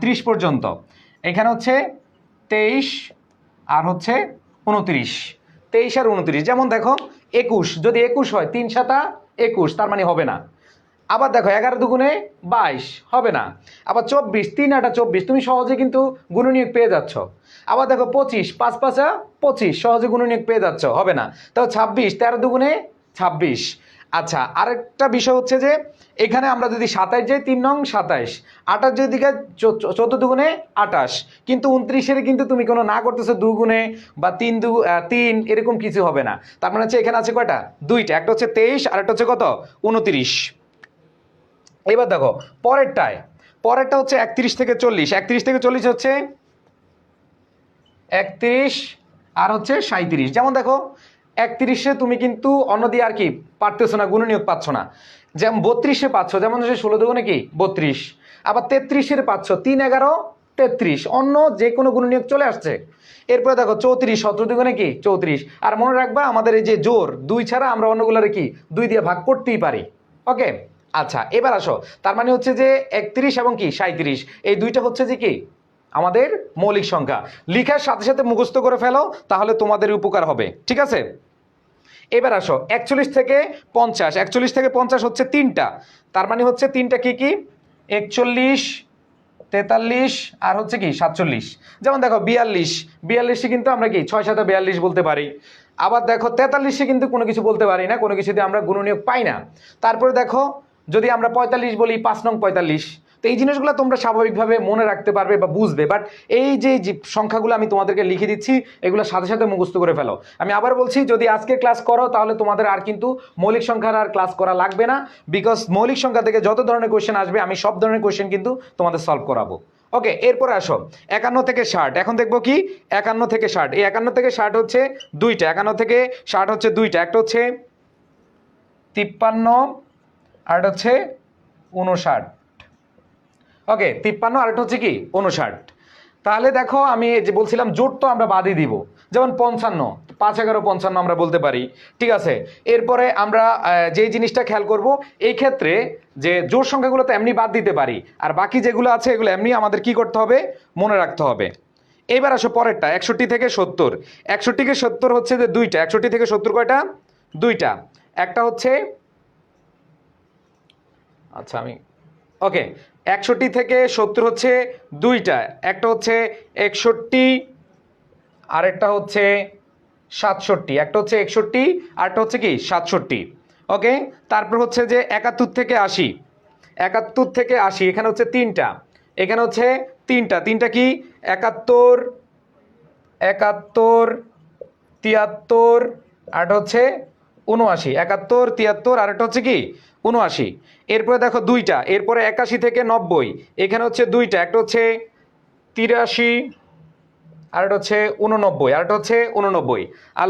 30 পর্যন্ত, এখানে হচ্ছে 23 আর হচ্ছে 29। 23 আর 29, যেমন দেখো 21, যদি 21 হয় 3 × 7 = 21, তার মানে হবে না। আবার দেখো 11 দুগুণে 22, হবে না। আবার 24, 3 × 8 = 24, তুমি সহজে কিন্তু গুণনীয়ক পেয়ে যাচ্ছ। আবার দেখো 25, 5 × 5 = 25, সহজে গুণনীয়ক পেয়ে যাচ্ছ, হবে না। তাও 26, 13 দুগুণে 26। আচ্ছা, আরেকটা বিষয় হচ্ছে যে এখানে আমরা যদি 27 যাই, 3 নং 27, 28 যদি দিকে 14 দুগুণে 28, কিন্তু 29-এর কিন্তু তুমি কোনো না করতেছো 2 গুণে বা 3 এরকম কিছু হবে না। তার মানে হচ্ছে এখানে আছে কয়টা? 2টা, একটা হচ্ছে 23 আর একটা হচ্ছে কত? 29। এবার দেখো পরেরটা হচ্ছে 31 থেকে 40। 31 থেকে 40 হচ্ছে 31 আর হচ্ছে 37। যেমন দেখো 31-এ তুমি কিন্তু অন্য দিয়ে আর কি পারতেছো না, গুণনীয়ক পাচ্ছ না। যেমন 32-এ পাচ্ছ, যেমন 16 দুগুণে কি 32। আবার 33-এর পাচ্ছ 3, 11, 33, অন্য যে কোনো গুণনীয়ক চলে আসছে। এরপরে দেখো 34, 17 দুগুণে কি 34। আর মনে রাখবা আমাদের এই যে জোর 2 ছাড়া আমরা অন্যগুলোরে কি 2 দিয়ে ভাগ করতেই পারি। ওকে, আচ্ছা এবার আসো, তার মানে হচ্ছে যে 31 এবং কি 37, এই দুইটা হচ্ছে যে কি আমাদের মৌলিক সংখ্যা। লিখার সাথে সাথে মুখস্থ করে ফেলো, তাহলে তোমাদের উপকার হবে। ঠিক আছে, এবার আসো 41 থেকে 50। 41 থেকে 50 হচ্ছে 3টা, তার মানে হচ্ছে 3টা কি কি 41, 43 আর হচ্ছে কি 47। যেমন দেখো 42 কিন্তু আমরা কি 6 7 42 বলতে পারি। আবার দেখো 43-এ কিন্তু কোনো কিছু বলতে পারি না, কোনো কিছুতে আমরা গুণনীয়ক পাই না। তারপরে দেখো যদি আমরা 45 বলি, 5 নং 45। তো এই জিনিসগুলো তোমরা স্বাভাবিকভাবে মনে রাখতে পারবে বা বুঝবে, বাট এই যে সংখ্যাগুলো আমি তোমাদেরকে লিখে দিচ্ছি এগুলো সাথে সাথে মুখস্থ করে ফেলো। আমি আবার বলছি, যদি আজকে ক্লাস করো তাহলে তোমাদের আর কিন্তু মৌলিক সংখ্যার আর ক্লাস করা লাগবে না, বিকজ মৌলিক সংখ্যা থেকে যত ধরনের কোয়েশ্চেন আসবে আমি সব ধরনের কোয়েশ্চেন কিন্তু তোমাদের সলভ করাবো। ওকে, এরপরে আসো 51 থেকে 60। এখন দেখবো কি 51 থেকে 60। এই 51 থেকে 60 হচ্ছে 2টা, 51 থেকে 60 হচ্ছে 2টা, একটা হচ্ছে 53 আর একটা হচ্ছে 59। ওকে, 53 আর একটা হচ্ছে কি 59। তাহলে দেখো আমি যে বলছিলাম জোট তো আমরা বাদই দিব, যেমন 55, 5 11 55 আমরা বলতে পারি। ঠিক আছে, এরপরে আমরা যেই জিনিসটা খেয়াল করব, এই ক্ষেত্রে যে জোট সংখ্যাগুলো তো এমনি বাদ দিতে পারি, আর বাকি যেগুলো আছে এগুলো এমনি আমাদের কি করতে হবে, মনে রাখতে হবে। এবার আসো পরেরটা 61 থেকে 70। 61 থেকে 70 হচ্ছে যে 2টা। 61 থেকে 70 কয়টা? 2টা, একটা হচ্ছে, আচ্ছা আমি ওকে 61 থেকে 70 হচ্ছে 2টা, একটা হচ্ছে 61 আর একটা হচ্ছে 67। একটা হচ্ছে 61 আর একটা হচ্ছে কি 67। ওকে, তারপর হচ্ছে যে 71 থেকে 80। 71 থেকে 80 এখানে হচ্ছে 3টা, এখানে হচ্ছে 3টা কি 71, 71, 73 আর একটা হচ্ছে 79। 71, 73 আর একটা হচ্ছে কি 79। এরপরে দেখো 2টা, এরপরে 81 থেকে 90 এখানে হচ্ছে 2টা, একটা হচ্ছে 83 আর এটা হচ্ছে 89, আর এটা হচ্ছে 89, আর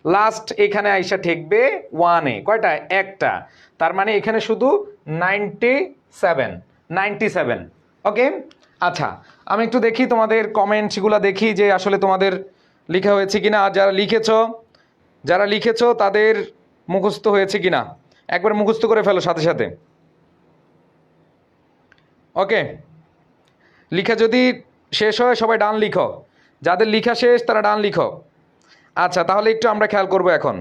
লাস্ট এখানে আইসা ঠেকবে 1-এ, কয়টা? একটা। তার মানে এখানে শুধু 97। ওকে, আচ্ছা আমি একটু দেখি তোমাদের কমেন্টসগুলো, দেখি যে আসলে তোমাদের লেখা হয়েছে কিনা। আর যারা লিখেছো তাদের মুখস্থ হয়েছে কিনা একবার মুখস্থ করে ফেলো সাথে সাথে। ওকে, লিখা যদি শেষ হয় সবাই ডান লিখো, যাদের লিখা শেষ তারা ডান লিখো। আচ্ছা তাহলে একটু আমরা খেয়াল করব, এখন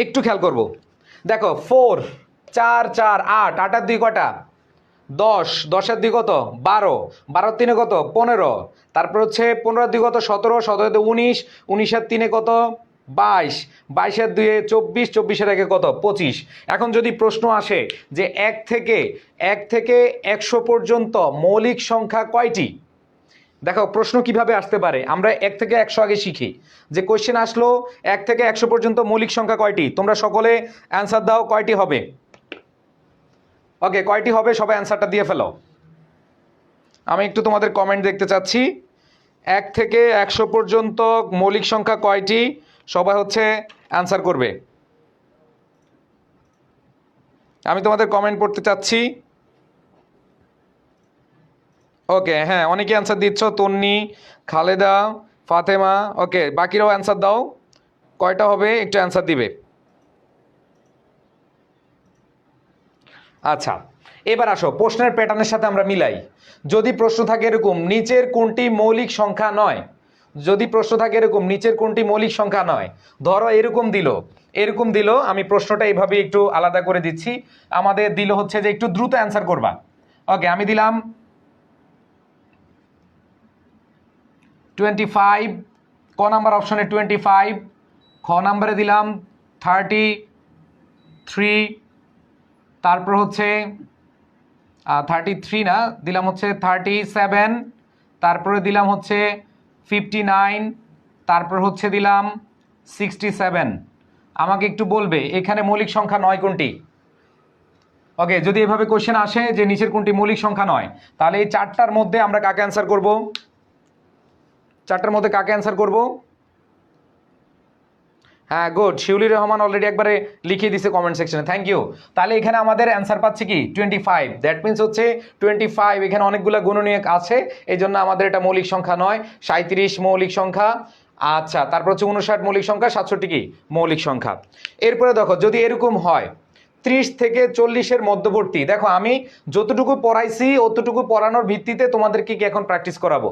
একটু খেয়াল করব। দেখো 4 4 4 8, 8 আর 2 কটা? 10, 10 আর 2 কত? 12, 12 3 কত? 15, তারপর হচ্ছে 15 আর 2 কত? 17, 17 আর 19, 19 আর 3 কত? 22, 22 আর 2 24, 24 আর 1 কত? 25। এখন যদি প্রশ্ন আসে যে 1 থেকে 100 পর্যন্ত মৌলিক সংখ্যা কয়টি? দেখো প্রশ্ন কিভাবে আসতে পারে, আমরা 1 থেকে 100 আগে শিখি। যে কোশ্চেন আসলো 1 থেকে 100 পর্যন্ত মৌলিক সংখ্যা কয়টি, তোমরা সকলে অ্যান্সার দাও, কয়টি হবে? ওকে, কয়টি হবে সবাই অ্যান্সারটা দিয়ে ফেলো। আমি একটু তোমাদের কমেন্ট দেখতে চাচ্ছি। 1 থেকে 100 পর্যন্ত মৌলিক সংখ্যা কয়টি, সবাই হচ্ছে অ্যান্সার করবে। আমি তোমাদের কমেন্ট পড়তে চাচ্ছি। ওকে, হ্যাঁ অনেকে অ্যান্সার দিচ্ছ, তন্নি, খালেদা, ফাতেমা। ওকে, বাকিরাও অ্যান্সার দাও, কয়টা হবে একটু অ্যান্সার দিবে। আচ্ছা এবার আসো প্রশ্নের প্যাটার্নের সাথে আমরা মিলাই। যদি প্রশ্ন থাকে এরকম নিচের কোনটি মৌলিক সংখ্যা নয়, যদি প্রশ্ন থাকে এরকম নিচের কোনটি মৌলিক সংখ্যা নয়, ধরো এরকম দিল, আমি প্রশ্নটা এইভাবে একটু আলাদা করে দিচ্ছি। আমাদের দিল হচ্ছে যে একটু দ্রুত অ্যান্সার করবা। ওকে, আমি দিলাম 25, ক নাম্বার অপশনে 25, খ নাম্বারে দিলাম 33, তারপর হচ্ছে 33 না, দিলাম হচ্ছে 37, তারপরে দিলাম হচ্ছে 59, তারপর হচ্ছে দিলাম 67। আমাকে একটু বলবে এখানে মৌলিক সংখ্যা নয় কোনটি? ওকে, যদি এভাবে কোশ্চেন আসে যে নিচের কোনটি মৌলিক সংখ্যা নয়, তাহলে এই চারটার মধ্যে আমরা কাকে অ্যান্সার করব? চারটার মধ্যে কাকে অ্যান্সার করব? হ্যাঁ গুড, শিউলি রহমান অলরেডি একবারে লিখিয়ে দিছে কমেন্ট সেকশনে, থ্যাংক ইউ। তাহলে এখানে আমাদের অ্যান্সার পাচ্ছে কি 25, দ্যাট মিনস হচ্ছে 25। এখানে অনেকগুলো গুণনীয়ক আছে, এই জন্য আমাদের এটা মৌলিক সংখ্যা নয়। 37 মৌলিক সংখ্যা, আচ্ছা তারপর হচ্ছে 59 মৌলিক সংখ্যা, 67 কি মৌলিক সংখ্যা। এরপরে দেখো যদি এরকম হয় 30 থেকে 40-এর মধ্যবর্তী, দেখো আমি যতটুকু পড়াইছি অতটুকু পড়ানোর ভিত্তিতে তোমাদেরকে কি এখন প্র্যাকটিস করাবো।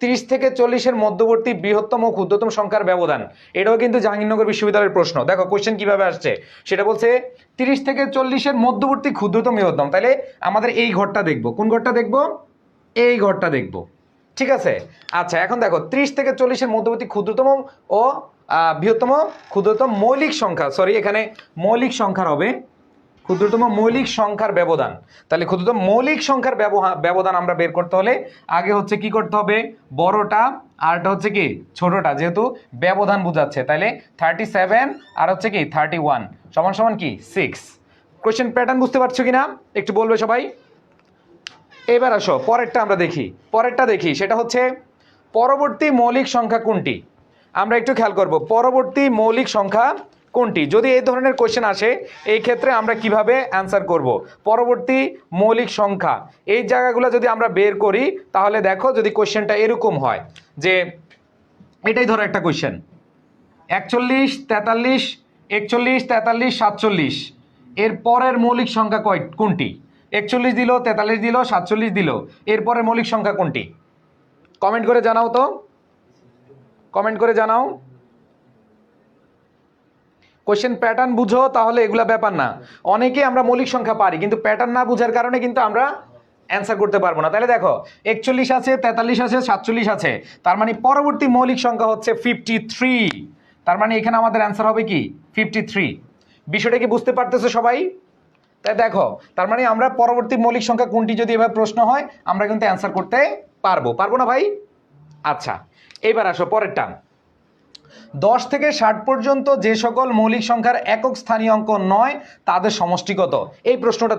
30 থেকে 40-এর মধ্যবর্তী বৃহত্তম ও ক্ষুদ্রতম সংখ্যার ব্যবধান, এটাও কিন্তু জাহাঙ্গীরনগর বিশ্ববিদ্যালয়ের প্রশ্ন। দেখো কোশ্চেন কিভাবে আসছে, সেটা বলছে 30 থেকে 40-এর মধ্যবর্তী ক্ষুদ্রতম বৃহত্তম। তাহলে আমাদের এই ঘরটা দেখব, কোন ঘরটা দেখব? এই ঘরটা দেখব, ঠিক আছে। আচ্ছা এখন দেখো 30 থেকে 40-এর মধ্যবর্তী ক্ষুদ্রতম ও ক্ষুদ্রতম মৌলিক সংখ্যা, সরি এখানে মৌলিক সংখ্যার হবে ক্ষুদ্রতম মৌলিক সংখ্যার ব্যবধান। তাহলে ক্ষুদ্রতম মৌলিক সংখ্যার ব্যবধান আমরা বের করতে হলে আগে হচ্ছে কি করতে হবে, বড়টা আরটা হচ্ছে কি ছোটটা, যেহেতু ব্যবধান বোঝাচ্ছে। তাহলে 37 আর হচ্ছে কি 31 সমান সমান কি 6। কোশ্চেন প্যাটার্ন বুঝতে পারছো কিনা একটু বলবে সবাই। এবার আসো পরেরটা আমরা দেখি, সেটা হচ্ছে পরবর্তী মৌলিক সংখ্যা কোনটি। আমরা একটু খেয়াল করব পরবর্তী মৌলিক সংখ্যা কোনটি। যদি এই ধরনের কোশ্চেন আসে এই ক্ষেত্রে আমরা কিভাবে অ্যান্সার করব। পরবর্তী মৌলিক সংখ্যা এই জায়গাগুলো যদি আমরা বের করি, তাহলে দেখো যদি কোশ্চেনটা এরকম হয় যে এটাই ধরো একটা কোশ্চেন 41 43 41 43 47, এর পরের মৌলিক সংখ্যা কোনটি? 41 দিল, 43 দিল, 47 দিল, এরপরের মৌলিক সংখ্যা কোনটি? কমেন্ট করে জানাও তো, কমেন্ট করে জানাও। কোশ্চেন প্যাটার্ন বুঝো তাহলে এগুলা ব্যাপার না। অনেকে আমরা মৌলিক সংখ্যা পারি কিন্তু প্যাটার্ন না বুঝার কারণে কিন্তু আমরা অ্যান্সার করতে পারবো না। তাহলে দেখো 41 আছে, 43 আছে, 47 আছে, তার মানে পরবর্তী মৌলিক সংখ্যা হচ্ছে 53। তার মানে এখানে আমাদের অ্যান্সার হবে কি 53। বিষয়টা কি বুঝতে পারতেছো সবাই? তাই দেখো তার মানে আমরা পরবর্তী মৌলিক সংখ্যা কোনটি যদি এভাবে প্রশ্ন হয় আমরা কিন্তু অ্যান্সার করতে পারবো না ভাই। আচ্ছা এবার আসো পরেরটা। 10 থেকে 60 পর্যন্ত যে সকল মৌলিক সংখ্যার একক স্থানীয় অঙ্ক নয় তাদের সমষ্টি কত? এই প্রশ্নটা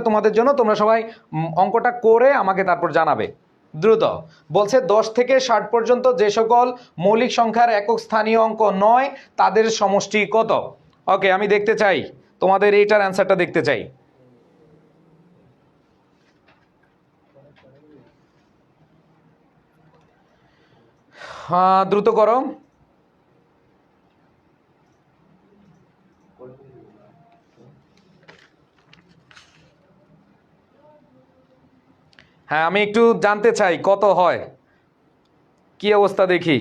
তোমাদের জন্য, তোমরা সবাই অঙ্কটা করে আমাকে তারপর জানাবে দ্রুত। বলছে 10 থেকে 60 পর্যন্ত যে সকল মৌলিক সংখ্যার একক স্থানীয় অঙ্ক নয় তাদের সমষ্টি কত? ওকে, আমি দেখতে চাই তোমাদের এইটার অ্যান্সারটা দেখতে চাই। হ্যাঁ, দ্রুত করো। হ্যাঁ, আমি একটু জানতে চাই কত হয়, কি অবস্থা দেখি।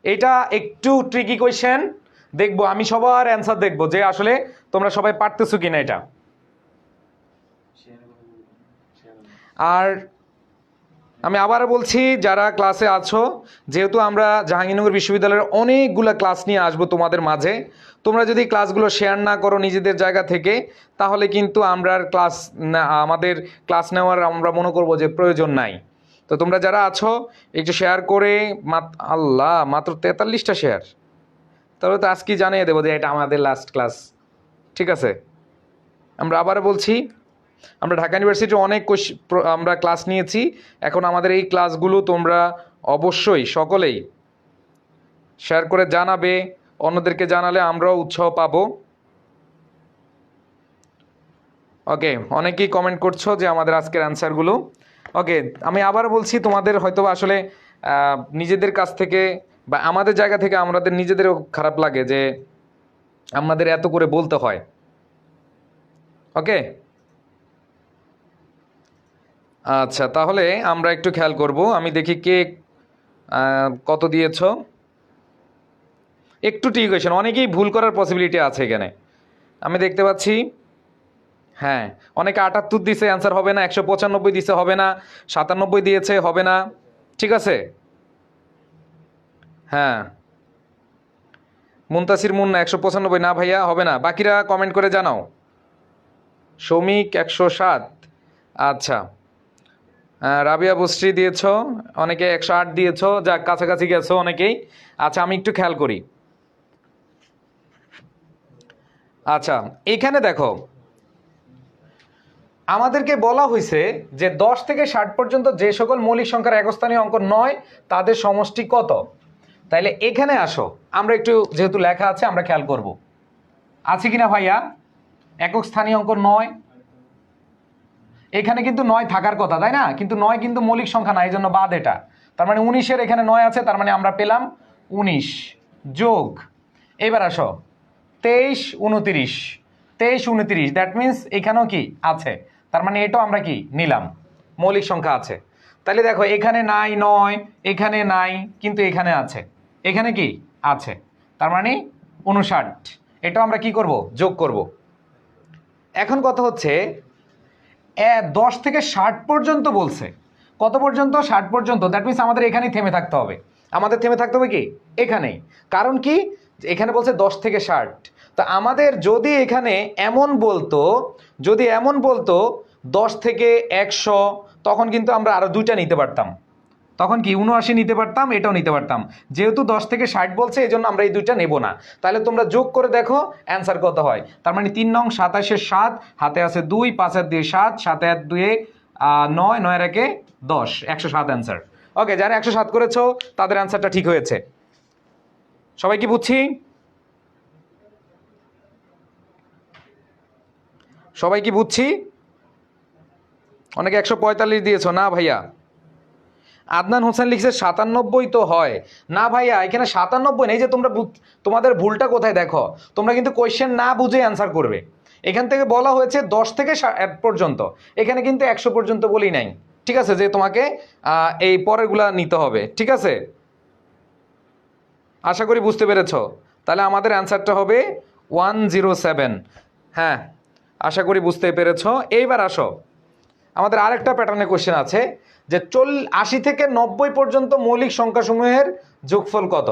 এটা একটু ট্রিকি কোয়েশ্চেন, দেখবো আমি সবার অ্যান্সার দেখবো যে আসলে তোমরা সবাই পারতেছো কিনা এটা। আর আমি আবার বলছি, যারা ক্লাসে আছো, যেহেতু আমরা জাহাঙ্গীরনগর বিশ্ববিদ্যালয়ের অনেকগুলো ক্লাস নিয়ে আসবো তোমাদের মাঝে, তোমরা যদি ক্লাসগুলো শেয়ার না করো নিজেদের জায়গা থেকে, তাহলে কিন্তু আমাদের ক্লাস নেওয়ার আমরা মনে করবো যে প্রয়োজন নাই। তো তোমরা যারা আছো একটু শেয়ার করে, আল্লাহ মাত্র 43টা শেয়ার, তাহলে তো আজকে জানিয়ে দেবো যে এটা আমাদের লাস্ট ক্লাস। ঠিক আছে, আমরা আবার বলছি, আমরা ঢাকা ইউনিভার্সিটির অনেক আমরা ক্লাস নিয়েছি। এখন আমাদের এই ক্লাসগুলো তোমরা অবশ্যই সকলেই শেয়ার করে জানাবে, অন্যদেরকে জানালে আমরাও উৎসাহ পাবো। ওকে, অনেকেই কমেন্ট করছো যে আমাদের আজকের অ্যান্সারগুলো। ওকে, আমি আবার বলছি, তোমাদের হয়তো আসলে নিজেদের কাছ থেকে বা আমাদের জায়গা থেকে আমাদের নিজেদেরও খারাপ লাগে যে আমাদের এত করে বলতে হয়। ওকে, আচ্ছা, তাহলে আমরা একটু খেয়াল করব, আমি দেখি কে কত দিয়েছ। একটু ঠিক হয়েছে, অনেকেই ভুল করার পসিবিলিটি আছে এখানে, আমি দেখতে পাচ্ছি। হ্যাঁ, অনেকে 78 দিছে, অ্যান্সার হবে না। 195 দিছে, হবে না। 97 দিয়েছে, হবে না। ঠিক আছে, হ্যাঁ। মুনতাসির মুন্না 195, না ভাইয়া হবে না। বাকিরা কমেন্ট করে জানাও। শ্রমিক 107, আচ্ছা। রাবিয়া বস্রি দিয়েছ, অনেকে 108 দিয়েছ, যা কাছাকাছি গেছো অনেকেই। আচ্ছা, আমি একটু খেয়াল করি। আচ্ছা, এখানে দেখো, আমাদেরকে বলা হয়েছে যে 10 থেকে 60 পর্যন্ত যে সকল মৌলিক সংখ্যার একস্থানীয় অঙ্ক নয় তাদের সমষ্টি কত। তাইলে এখানে আসো, আমরা একটু, যেহেতু লেখা আছে আমরা খেয়াল করব আছে কিনা ভাইয়া। একক স্থানীয় অঙ্ক 9, এখানে কিন্তু 9 থাকার কথা, তাই না? কিন্তু 9 কিন্তু মৌলিক সংখ্যা না, এই জন্য বাদ এটা। তার মানে 19-এর এখানে 9 আছে, তার মানে আমরা পেলাম 19 যোগ, এবার আসো 23, 29, 23, 29, দ্যাট মিনস এখানেও কি আছে, তার মানে এটাও আমরা কি নিলাম, মৌলিক সংখ্যা আছে। তাহলে দেখো, এখানে নাই 9, এখানে নাই, কিন্তু এখানে আছে, এখানে কি আছে, তার মানে 59, এটাও আমরা কি করব, যোগ করব। এখন কথা হচ্ছে 10 থেকে 60 পর্যন্ত বলছে, কত পর্যন্ত? 60 পর্যন্ত, দ্যাট মিনস আমাদের এখানেই থেমে থাকতে হবে। আমাদের থেমে থাকতে হবে কি এখানেই, কারণ কি এখানে বলছে 10 থেকে 60। তো আমাদের যদি এখানে এমন বলতো, 10 থেকে 100, তখন কিন্তু আমরা আরো দুইটা নিতে পারতাম, তখন কি 79 নিতে পারতাম, এটাও নিতে পারতাম। যেহেতু 10 থেকে 60 বলছে, এই জন্য আমরা এই দুইটা নেব না। তাহলে তোমরা যোগ করে দেখো অ্যান্সার কত হয়। তার মানে 3 নং 27-এর 7, হাতে আছে 2, 5 আর 2 7, 7 আর 2 9, 9 আর 1 10, 107 অ্যান্সার। ওকে, যারা 107 করেছো তাদের অ্যান্সারটা ঠিক হয়েছে। সবাই কি বুঝছি? সবাই কি বুঝছি? অনেকে 145 দিয়েছো, না ভাইয়া। আদনান হোসেন লিখছে 97 তো হয় না ভাইয়া, এখানে 97 নেই। যে তোমরা তোমাদের ভুলটা কোথায় দেখো, তোমরা কিন্তু কোয়েশ্চেন না বুঝে অ্যান্সার করবে। এখান থেকে বলা হয়েছে 10 থেকে পর্যন্ত, এখানে কিন্তু 100 পর্যন্ত বলি নাই। ঠিক আছে, যে তোমাকে এই পরেরগুলা নিতে হবে। ঠিক আছে, আশা করি বুঝতে পেরেছ। তাহলে আমাদের অ্যান্সারটা হবে 107। হ্যাঁ, আশা করি বুঝতে পেরেছ। এইবার আসো, আমাদের আরেকটা প্যাটার্নের কোশ্চেন আছে যে 80 থেকে 90 পর্যন্ত মৌলিক সংখ্যাসমূহের যোগফল কত।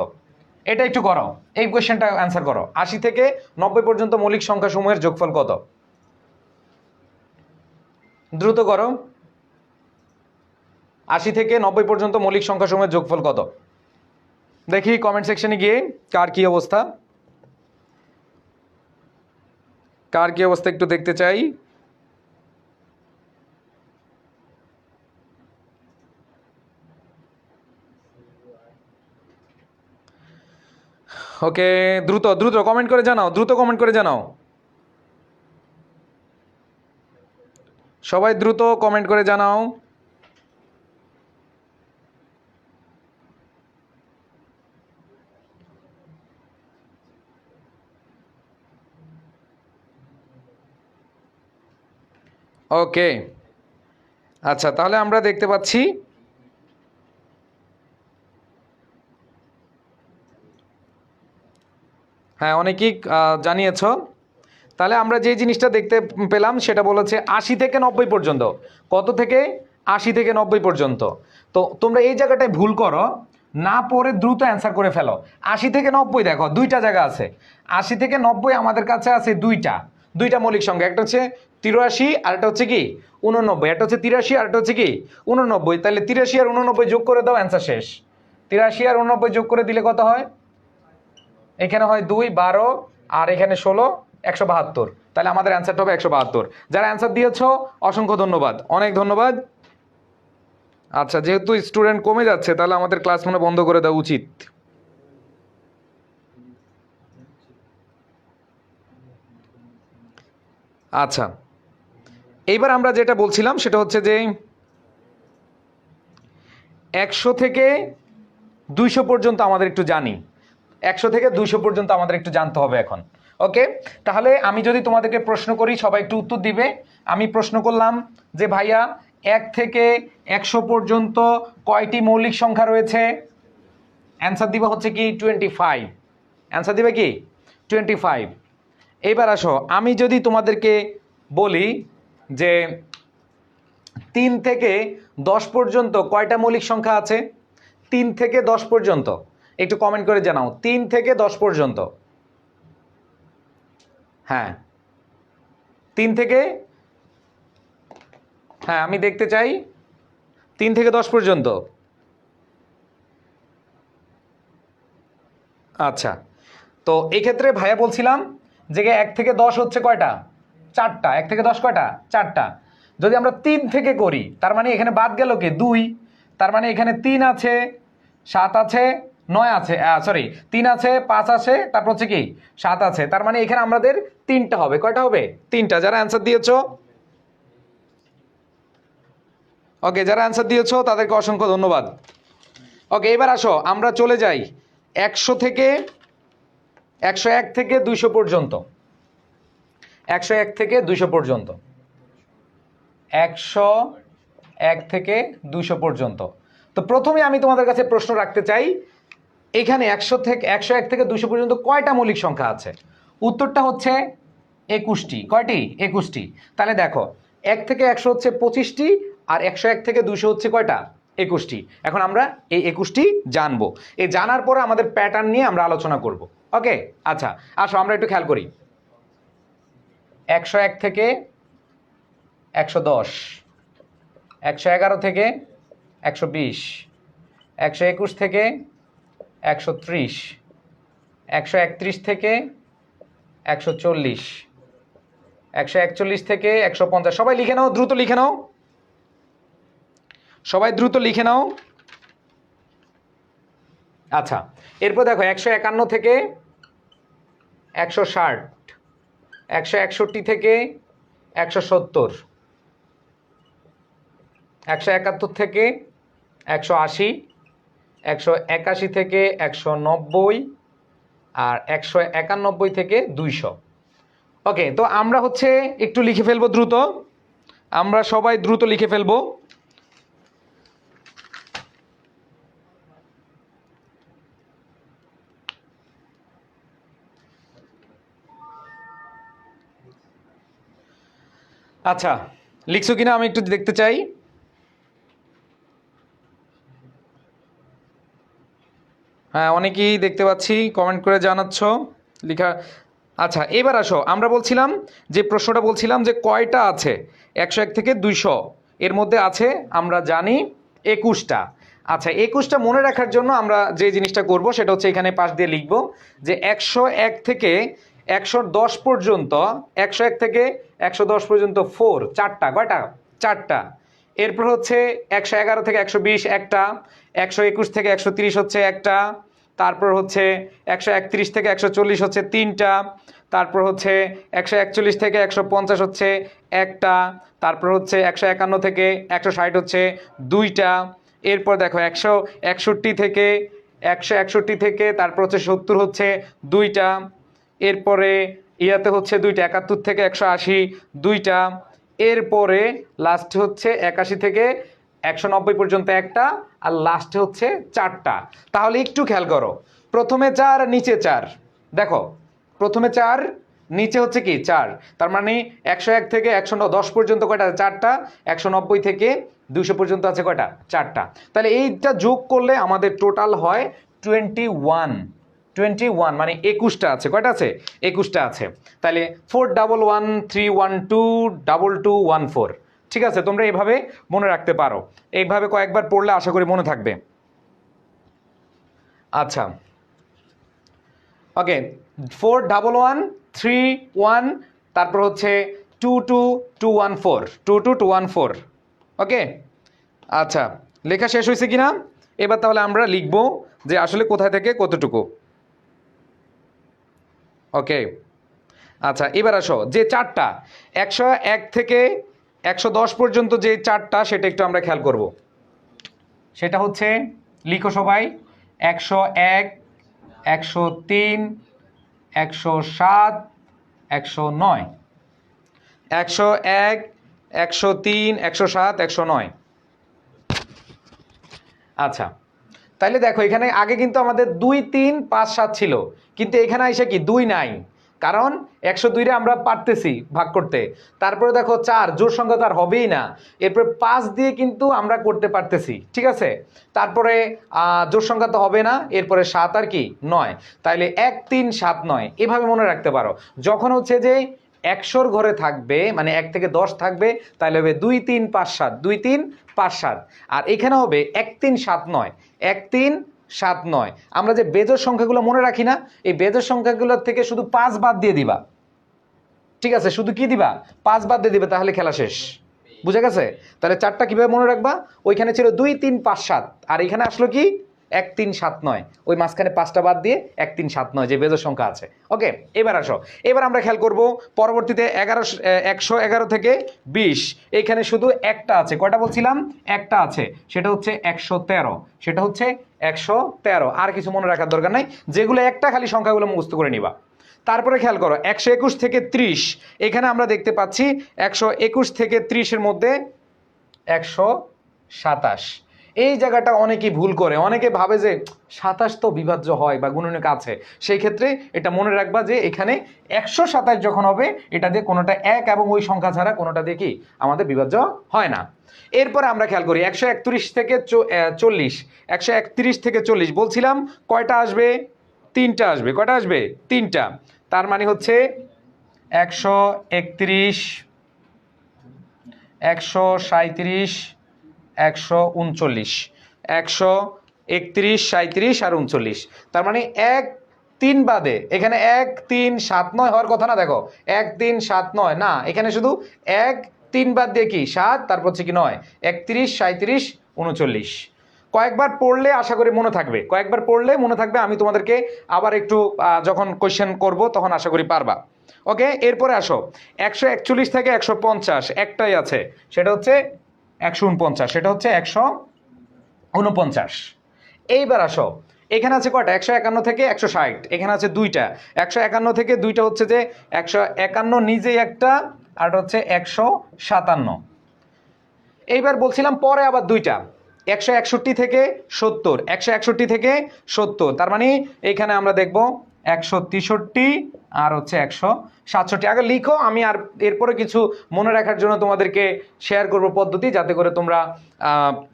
এটা একটু করো, এই কোশ্চেনটা অ্যান্সার করো। 80 থেকে 90 পর্যন্ত মৌলিক সংখ্যাসমূহের যোগফল কত, দ্রুত করো। 80 থেকে 90 পর্যন্ত মৌলিক সংখ্যাসমূহের যোগফল কত? দেখি কমেন্ট সেকশনে গিয়ে কার কি অবস্থা, একটু দেখতে চাই। ওকে, দ্রুত দ্রুত কমেন্ট করে জানাও, সবাই দ্রুত কমেন্ট করে জানাও। ওকে, আচ্ছা, তাহলে আমরা দেখতে পাচ্ছি হ্যাঁ অনেকেই জানিয়েছ। তাহলে আমরা যে জিনিসটা দেখতে পেলাম সেটা বলেছে ৮০ থেকে ৯০ পর্যন্ত। কত থেকে? ৮০ থেকে ৯০ পর্যন্ত। তো তোমরা এই জায়গাটায় ভুল করো, না পড়ে দ্রুত অ্যান্সার করে ফেলো। ৮০ থেকে ৯০ দেখো দুইটা জায়গা আছে। ৮০ থেকে ৯০ আমাদের কাছে আছে দুইটা মৌলিক সংখ্যা, একটা হচ্ছে ৮৩ আর একটা হচ্ছে কি ৮৯। একটা হচ্ছে ৮৩ আর একটা হচ্ছে কি ৮৯। তাহলে ৮৩ আর ৮৯ যোগ করে দাও, অ্যান্সার শেষ। ৮৩ আর ৮৯ যোগ করে দিলে কত হয়? এখানে হয় ২, ১২ আর এখানে ১৬, ১৭২। তাহলে আমাদের অ্যান্সারটা হবে ১৭২। যারা অ্যান্সার দিয়েছ অসংখ্য ধন্যবাদ, অনেক ধন্যবাদ। আচ্ছা, যেহেতু স্টুডেন্ট কমে যাচ্ছে তাহলে আমাদের ক্লাস মনে বন্ধ করে দেওয়া উচিত। আচ্ছা, এইবার আমরা যেটা বলছিলাম সেটা হচ্ছে যে ১০০ থেকে ২০০ পর্যন্ত আমাদের একটু জানি। ১০০ থেকে ২০০ পর্যন্ত আমাদের একটু জানতে হবে এখন। ওকে, তাহলে আমি যদি তোমাদেরকে প্রশ্ন করি সবাই একটু উত্তর দিবে। আমি প্রশ্ন করলাম যে ভাইয়া ১ থেকে ১০০ পর্যন্ত কয়টি মৌলিক সংখ্যা রয়েছে? অ্যান্সার দিবে হচ্ছে কি 25। অ্যান্সার দিবে কি 25। এবার আসো, আমি যদি তোমাদেরকে বলি যে ৩ থেকে ১০ পর্যন্ত কয়টা মৌলিক সংখ্যা আছে? ৩ থেকে ১০ পর্যন্ত একটু কমেন্ট করে জানাও। ৩ থেকে ১০ পর্যন্ত, হ্যাঁ ৩ থেকে, হ্যাঁ আমি দেখতে চাই ৩ থেকে ১০ পর্যন্ত। আচ্ছা, তো এক্ষেত্রে ভাইয়া বলছিলাম যে ১ থেকে ১০ হচ্ছে কয়টা? ৪টা। ১ থেকে ১০ কয়টা? ৪টা। যদি আমরা ৩ থেকে করি তার মানে এখানে বাদ গেল কি ২, তার মানে এখানে ৩ আছে, ৭ আছে, ৯ আছে, সরি ৩ আছে, ৫ আছে, তারপর হচ্ছে কি ৭ আছে। তার মানে এখানে আমাদের ৩টা হবে। কয়টা হবে? ৩টা। যারা অ্যান্সার দিয়েছো, ওকে, যারা অ্যান্সার দিয়েছো তাদেরকে অসংখ্য ধন্যবাদ। ওকে, এবার আসো আমরা চলে যাই ১০০ থেকে ১০১ থেকে ২০০ পর্যন্ত। ১০১ থেকে ২০০ পর্যন্ত, ১০১ থেকে ২০০ পর্যন্ত। তো প্রথমে আমি তোমাদের কাছে প্রশ্ন রাখতে চাই, এখানে ১০১ থেকে ২০০ পর্যন্ত কয়টা মৌলিক সংখ্যা আছে? উত্তরটা হচ্ছে ২১টি। কয়টি? ২১টি। তাহলে দেখো ১ থেকে ১০০ হচ্ছে ২৫টি, আর ১০১ থেকে ২০০ হচ্ছে কয়টা? ২১টি। এখন আমরা এই ২১টি জানবো। এই জানার পরে আমাদের প্যাটার্ন নিয়ে আমরা আলোচনা করব। ওকে, আচ্ছা আসো আমরা একটু খেয়াল করি। ১০১ থেকে ১১০, ১১১ থেকে ১২০, ১২১ থেকে ১৩০, ১৩১ থেকে ১৪০, ১৪১ থেকে ১৫০। সবাই লিখে নাও, দ্রুত লিখে নাও, সবাই দ্রুত লিখে নাও। আচ্ছা, এরপর দেখো ১৫১ থেকে ১৬০, ১৬১ থেকে ১৭০, ১৭১ থেকে ১৮০, ১৮১ থেকে ১৯০, আর ১৯১ থেকে ২০০। ওকে, তো আমরা হচ্ছে একটু লিখে ফেলবো দ্রুত, আমরা সবাই দ্রুত লিখে ফেলবো। আচ্ছা, লিখছো কিনা আমি একটু দেখতে চাই। হ্যাঁ, অনেকেই দেখতে পাচ্ছি কমেন্ট করে জানাচ্ছ লেখা। আচ্ছা, এবার আসো, আমরা বলছিলাম যে প্রশ্নটা বলছিলাম যে কয়টা আছে ১০১ থেকে ২০০ এর মধ্যে আছে, আমরা জানি ২১টা। আচ্ছা, 21টা মনে রাখার জন্য আমরা যে জিনিসটা করব সেটা হচ্ছে এখানে পাশ দিয়ে লিখব যে 101 থেকে 110 পর্যন্ত, 101 থেকে 110 পর্যন্ত 4, চারটা, কয়টা? চারটা। এরপর হচ্ছে 111 থেকে 120 একটা, 121 থেকে 130 হচ্ছে একটা, তারপর হচ্ছে 131 থেকে 140 হচ্ছে তিনটা, তারপর হচ্ছে 141 থেকে 150 হচ্ছে একটা, তারপর হচ্ছে 151 থেকে 160 হচ্ছে দুইটা। এরপর দেখো 161 থেকে 161 থেকে তারপর হচ্ছে 70 হচ্ছে দুইটা। এরপরে ইয়াতে হচ্ছে দুইটা, 71 থেকে 180 দুইটা। এরপরে লাস্ট হচ্ছে 81 থেকে 190 পর্যন্ত একটা, আর লাস্টে হচ্ছে চারটা। তাহলে একটু খেয়াল করো, প্রথমে 4 নিচে 4, দেখো প্রথমে 4 নিচে হচ্ছে কি 4, তার মানে 101 থেকে 110 পর্যন্ত কয়টা? চারটা। 190 থেকে 200 পর্যন্ত আছে কয়টা? চারটা। তাহলে এইটা যোগ করলে আমাদের টোটাল হয় 21 মানে 21টা আছে। কয়টা আছে? 21টা আছে। তাহলে 4113122214। ঠিক আছে, তোমরা এইভাবে মনে রাখতে পারো, এইভাবে কয়েকবার পড়লে আশা করি মনে থাকবে। আচ্ছা, ওকে, 4113 তারপর হচ্ছে 22214, ওকে। আচ্ছা, লেখা শেষ হয়েছে কিনা? এবার তাহলে আমরা লিখব যে আসলে কোথায় থেকে কতটুকু। ওকে, আচ্ছা, এবার আসো যে চারটা 101 থেকে 110 পর্যন্ত যে চারটা সেটা একটু আমরা খেয়াল করব। সেটা হচ্ছে, লিখো সবাই, 101, 103, 107, 109। 101, 103, 107, 109। আচ্ছা, তাইলে দেখো এখানে আগে কিন্তু আমাদের 2, 3, 5, 7 ছিল, কিন্তু এখানে এসে কি 2 নাই, কারণ 102 আমরা পারতেছি ভাগ করতে। তারপরে দেখো 4 জোড় সংখ্যা তো আর হবেই না, এরপরে 5 দিয়ে কিন্তু আমরা করতে পারতেছি, ঠিক আছে। তারপরে জোড় সংখ্যা তো হবে না, এরপরে 7 আর কি 9। তাইলে 1, 3, 7, 9 এভাবে মনে রাখতে পারো। যখন হচ্ছে যে 100-র ঘরে থাকবে, মানে 1 থেকে 10 থাকবে, তাহলে হবে 2, 3, 5, 7, 2, 3, 5, 7। আর এখানে হবে 1, 3, 7, 9, 1, 3, 7, 9। আমরা যে বেজোড় সংখ্যাগুলো মনে রাখি না, এই বেজোড় সংখ্যাগুলোর থেকে শুধু 5 বাদ দিয়ে দিবা, ঠিক আছে, শুধু কি দিবা? 5 বাদ দিয়ে দিবে, তাহলে খেলা শেষ। বুঝে গেছে? তাহলে চারটা কিভাবে মনে রাখবা? ওইখানে ছিল 2, 3, 5, 7, আর এখানে আসলো কি 1, 3, 7, 9। ওই মাঝখানে 5টা বাদ দিয়ে 1, 3, 7, 9 যে বেজোড় সংখ্যা আছে। ওকে, এবার আসো, এবার আমরা খেয়াল করব পরবর্তীতে 111 থেকে 20, এখানে শুধু একটা আছে। কয়টা বলছিলাম? একটা আছে, সেটা হচ্ছে 113, সেটা হচ্ছে 113। আর কিছু মনে রাখার দরকার নাই, যেগুলো একটা খালি সংখ্যাগুলো মুখস্থ করে নিবা। তারপরে খেয়াল করো 121 থেকে 30, এখানে আমরা দেখতে পাচ্ছি 121 থেকে 30-এর মধ্যে 127। এই জায়গাটা অনেকেই ভুল করে, অনেকে ভাবে যে 27 তো বিভাজ্য হয় বা গুণনীয়ক আছে, সেই ক্ষেত্রে এটা মনে রাখবা যে এখানে 127 যখন হবে এটা দিয়ে কোনোটা 1 এবং ওই সংখ্যা ছাড়া কোনোটা দিয়ে কি আমাদের বিভাজ্য হয় না। এরপরে আমরা খেয়াল করি 131 থেকে 40, 131 থেকে 40 বলছিলাম কয়টা আসবে? 3টা আসবে। কয়টা আসবে? 3টা। তার মানে হচ্ছে 131, 137, 139, 131, 37 আর 39। তার মানে 1, 3 বাদে এখানে 1, 3, 7, 9 হওয়ার কথা না। দেখো 1, 3, 7, 9 না, এখানে শুধু 1, 3 বাদ দিয়ে কি 7, তারপর হচ্ছে কি 9, 31, 37, 39। কয়েকবার পড়লে আশা করি মনে থাকবে, কয়েকবার পড়লে মনে থাকবে। আমি তোমাদেরকে আবার একটু যখন কোয়েশ্চেন করব তখন আশা করি পারবা। ওকে, এরপরে আসো 141 থেকে 150 একটাই আছে, সেটা হচ্ছে 149, সেটা হচ্ছে 149। এইবার আসো, এখানে আছে কয়টা? 151 থেকে 160, এখানে আছে দুইটা। 151 থেকে দুইটা হচ্ছে যে 151 নিজেই একটা, আর হচ্ছে 157। এইবার বলছিলাম পরে আবার দুইটা, 161 থেকে 70, 161 থেকে 70। তার মানে এখানে আমরা দেখব 163 আর হচ্ছে 167। আগে লিখো, আমি আর এরপরে কিছু মনে রাখার জন্য তোমাদেরকে শেয়ার করব পদ্ধতি, যাতে করে তোমরা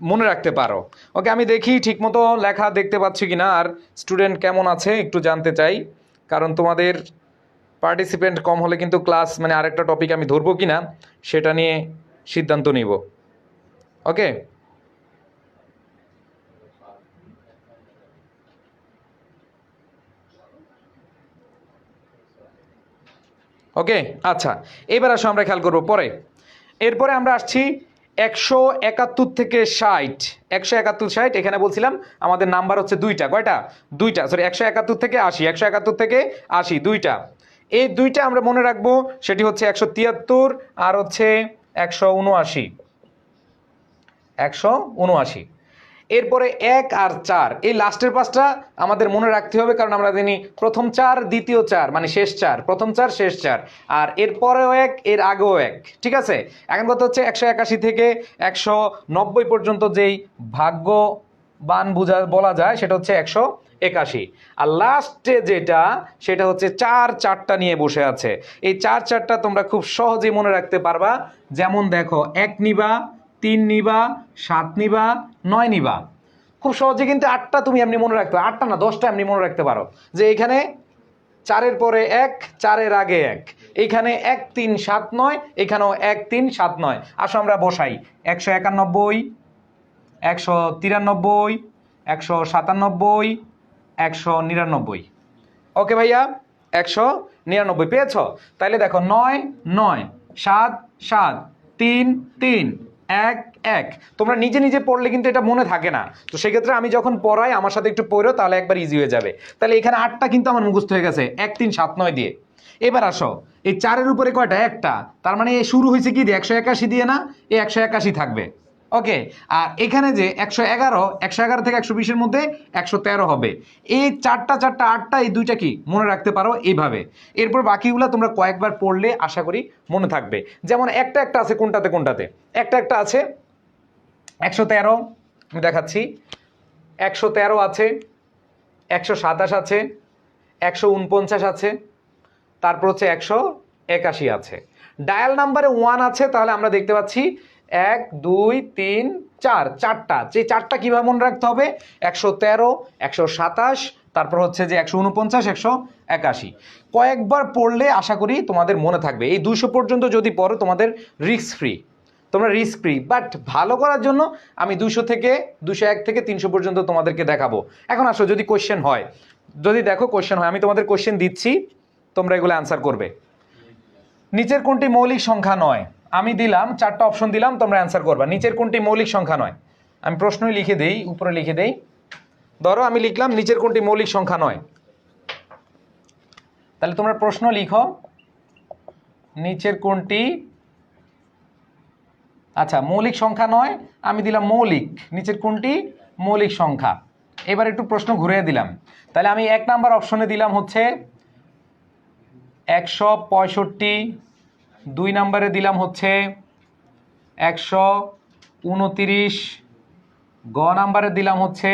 মনে রাখতে পারো। ওকে, আমি দেখি ঠিকমতো লেখা দেখতে পাচ্ছি কিনা, আর স্টুডেন্ট কেমন আছে একটু জানতে চাই, কারণ তোমাদের পার্টিসিপেন্ট কম হলে কিন্তু ক্লাস মানে আরেকটা টপিক আমি ধরবো কিনা সেটা নিয়ে সিদ্ধান্ত নিব। ওকে, ওকে, আচ্ছা এবার আসো আমরা খেয়াল করবো পরে। এরপরে আমরা আসছি 171 থেকে 60। 171 60, এখানে বলছিলাম আমাদের নাম্বার হচ্ছে দুইটা, কয়টা? দুইটা, সরি 171 থেকে 80, 171 থেকে 80 দুইটা। এই দুইটা আমরা মনে রাখবো, সেটি হচ্ছে 173 আর হচ্ছে 179। 179। এরপরে 1 আর 4, এই লাস্টের পাঁচটা আমাদের মনে রাখতে হবে, কারণ আমরা জানি প্রথম 4 দ্বিতীয় 4 মানে শেষ 4, প্রথম 4 শেষ 4, আর এরপরেও 1 এর আগেও 1। ঠিক আছে, এখন কথা হচ্ছে 181 থেকে 190 পর্যন্ত যেই ভাগ্যবান বলা যায় সেটা হচ্ছে 181, আর লাস্টে যেটা সেটা হচ্ছে 4টা নিয়ে বসে আছে। এই 4টা তোমরা খুব সহজেই মনে রাখতে পারবা, যেমন দেখো 1 নিবা, 3 নিবা, 7 নিবা, 9 নিবা। খুব সহজে কিন্তু 8টা তুমি এমনি মনে রাখতে পারো, 8টা না 10টা এমনি মনে রাখতে পারো, যে এখানে 4-এর পরে 1, 4-এর আগে 1, এইখানে 1 3 7 9, এখানেও 1 3 7 9। আসো আমরা বসাই 191, 193, 197, 199। ওকে ভাইয়া, 199 পেয়েছ? তাহলে দেখো 9 9, 7 7, 3 3, 1 1। তোমরা নিজে নিজে পড়লে কিন্তু এটা মনে থাকে না, তো সেক্ষেত্রে আমি যখন পড়াই আমার সাথে একটু পড়ো, তাহলে একবার ইজি হয়ে যাবে। তাহলে এখানে 8টা কিন্তু আমার মুখস্থ হয়ে গেছে 1 3 7 9 দিয়ে। এবার আসো এই 4-এর উপরে কয়টা? একটা, তার মানে শুরু হয়েছে কি দিয়ে? 181 দিয়ে না, এই 181 থাকবে। ওকে, আর এখানে যে 111 থেকে 120-এর মধ্যে 113 হবে। এই 4টা 8টা, এই দুইটা কি মনে রাখতে পারো এইভাবে। এরপর বাকিগুলো তোমরা কয়েকবার পড়লে আশা করি মনে থাকবে। যেমন একটা আছে কোনটাতে একটা আছে 113, আমি দেখাচ্ছি, 113 আছে, 127 আছে, 149 আছে, তারপর হচ্ছে 181 আছে। ডায়াল নাম্বারে 1 আছে, তাহলে আমরা দেখতে পাচ্ছি 1 2 3 4, 4টা। যে 4টা কিভাবে মনে রাখতে হবে? 113, 127, তারপর হচ্ছে যে 149, 181। কয়েকবার পড়লে আশা করি তোমাদের মনে থাকবে। এই 200 পর্যন্ত যদি পড়ো তোমাদের রিস্ক ফ্রি, তোমরা রিস্ক ফ্রি। বাট ভালো করার জন্য আমি 201 থেকে 300 পর্যন্ত তোমাদেরকে দেখাবো। এখন আসো, যদি কোশ্চেন হয়, যদি দেখো কোশ্চেন হয়, আমি তোমাদের কোশ্চেন দিচ্ছি, তোমরা এগুলো অ্যান্সার করবে। নিচের কোনটি মৌলিক সংখ্যা নয়? আমি দিলাম 4টা অপশন দিলাম, তোমরা অ্যান্সার করবা। নিচের কোনটি মৌলিক সংখ্যা নয়? আমি প্রশ্নই লিখে দেই, উপরে লিখে দেই। ধরো আমি লিখলাম নিচের কোনটি মৌলিক সংখ্যা নয়, তাহলে তোমরা প্রশ্ন লিখো নিচের কোনটি, আচ্ছা মৌলিক সংখ্যা নয়, আমি দিলাম মৌলিক, নিচের কোনটি মৌলিক সংখ্যা। এবার একটু প্রশ্ন ঘুরিয়ে দিলাম, তাহলে আমি 1 নাম্বার অপশনে দিলাম হচ্ছে 165, 2 নাম্বারে দিলাম হচ্ছে 129, গ নাম্বারে দিলাম হচ্ছে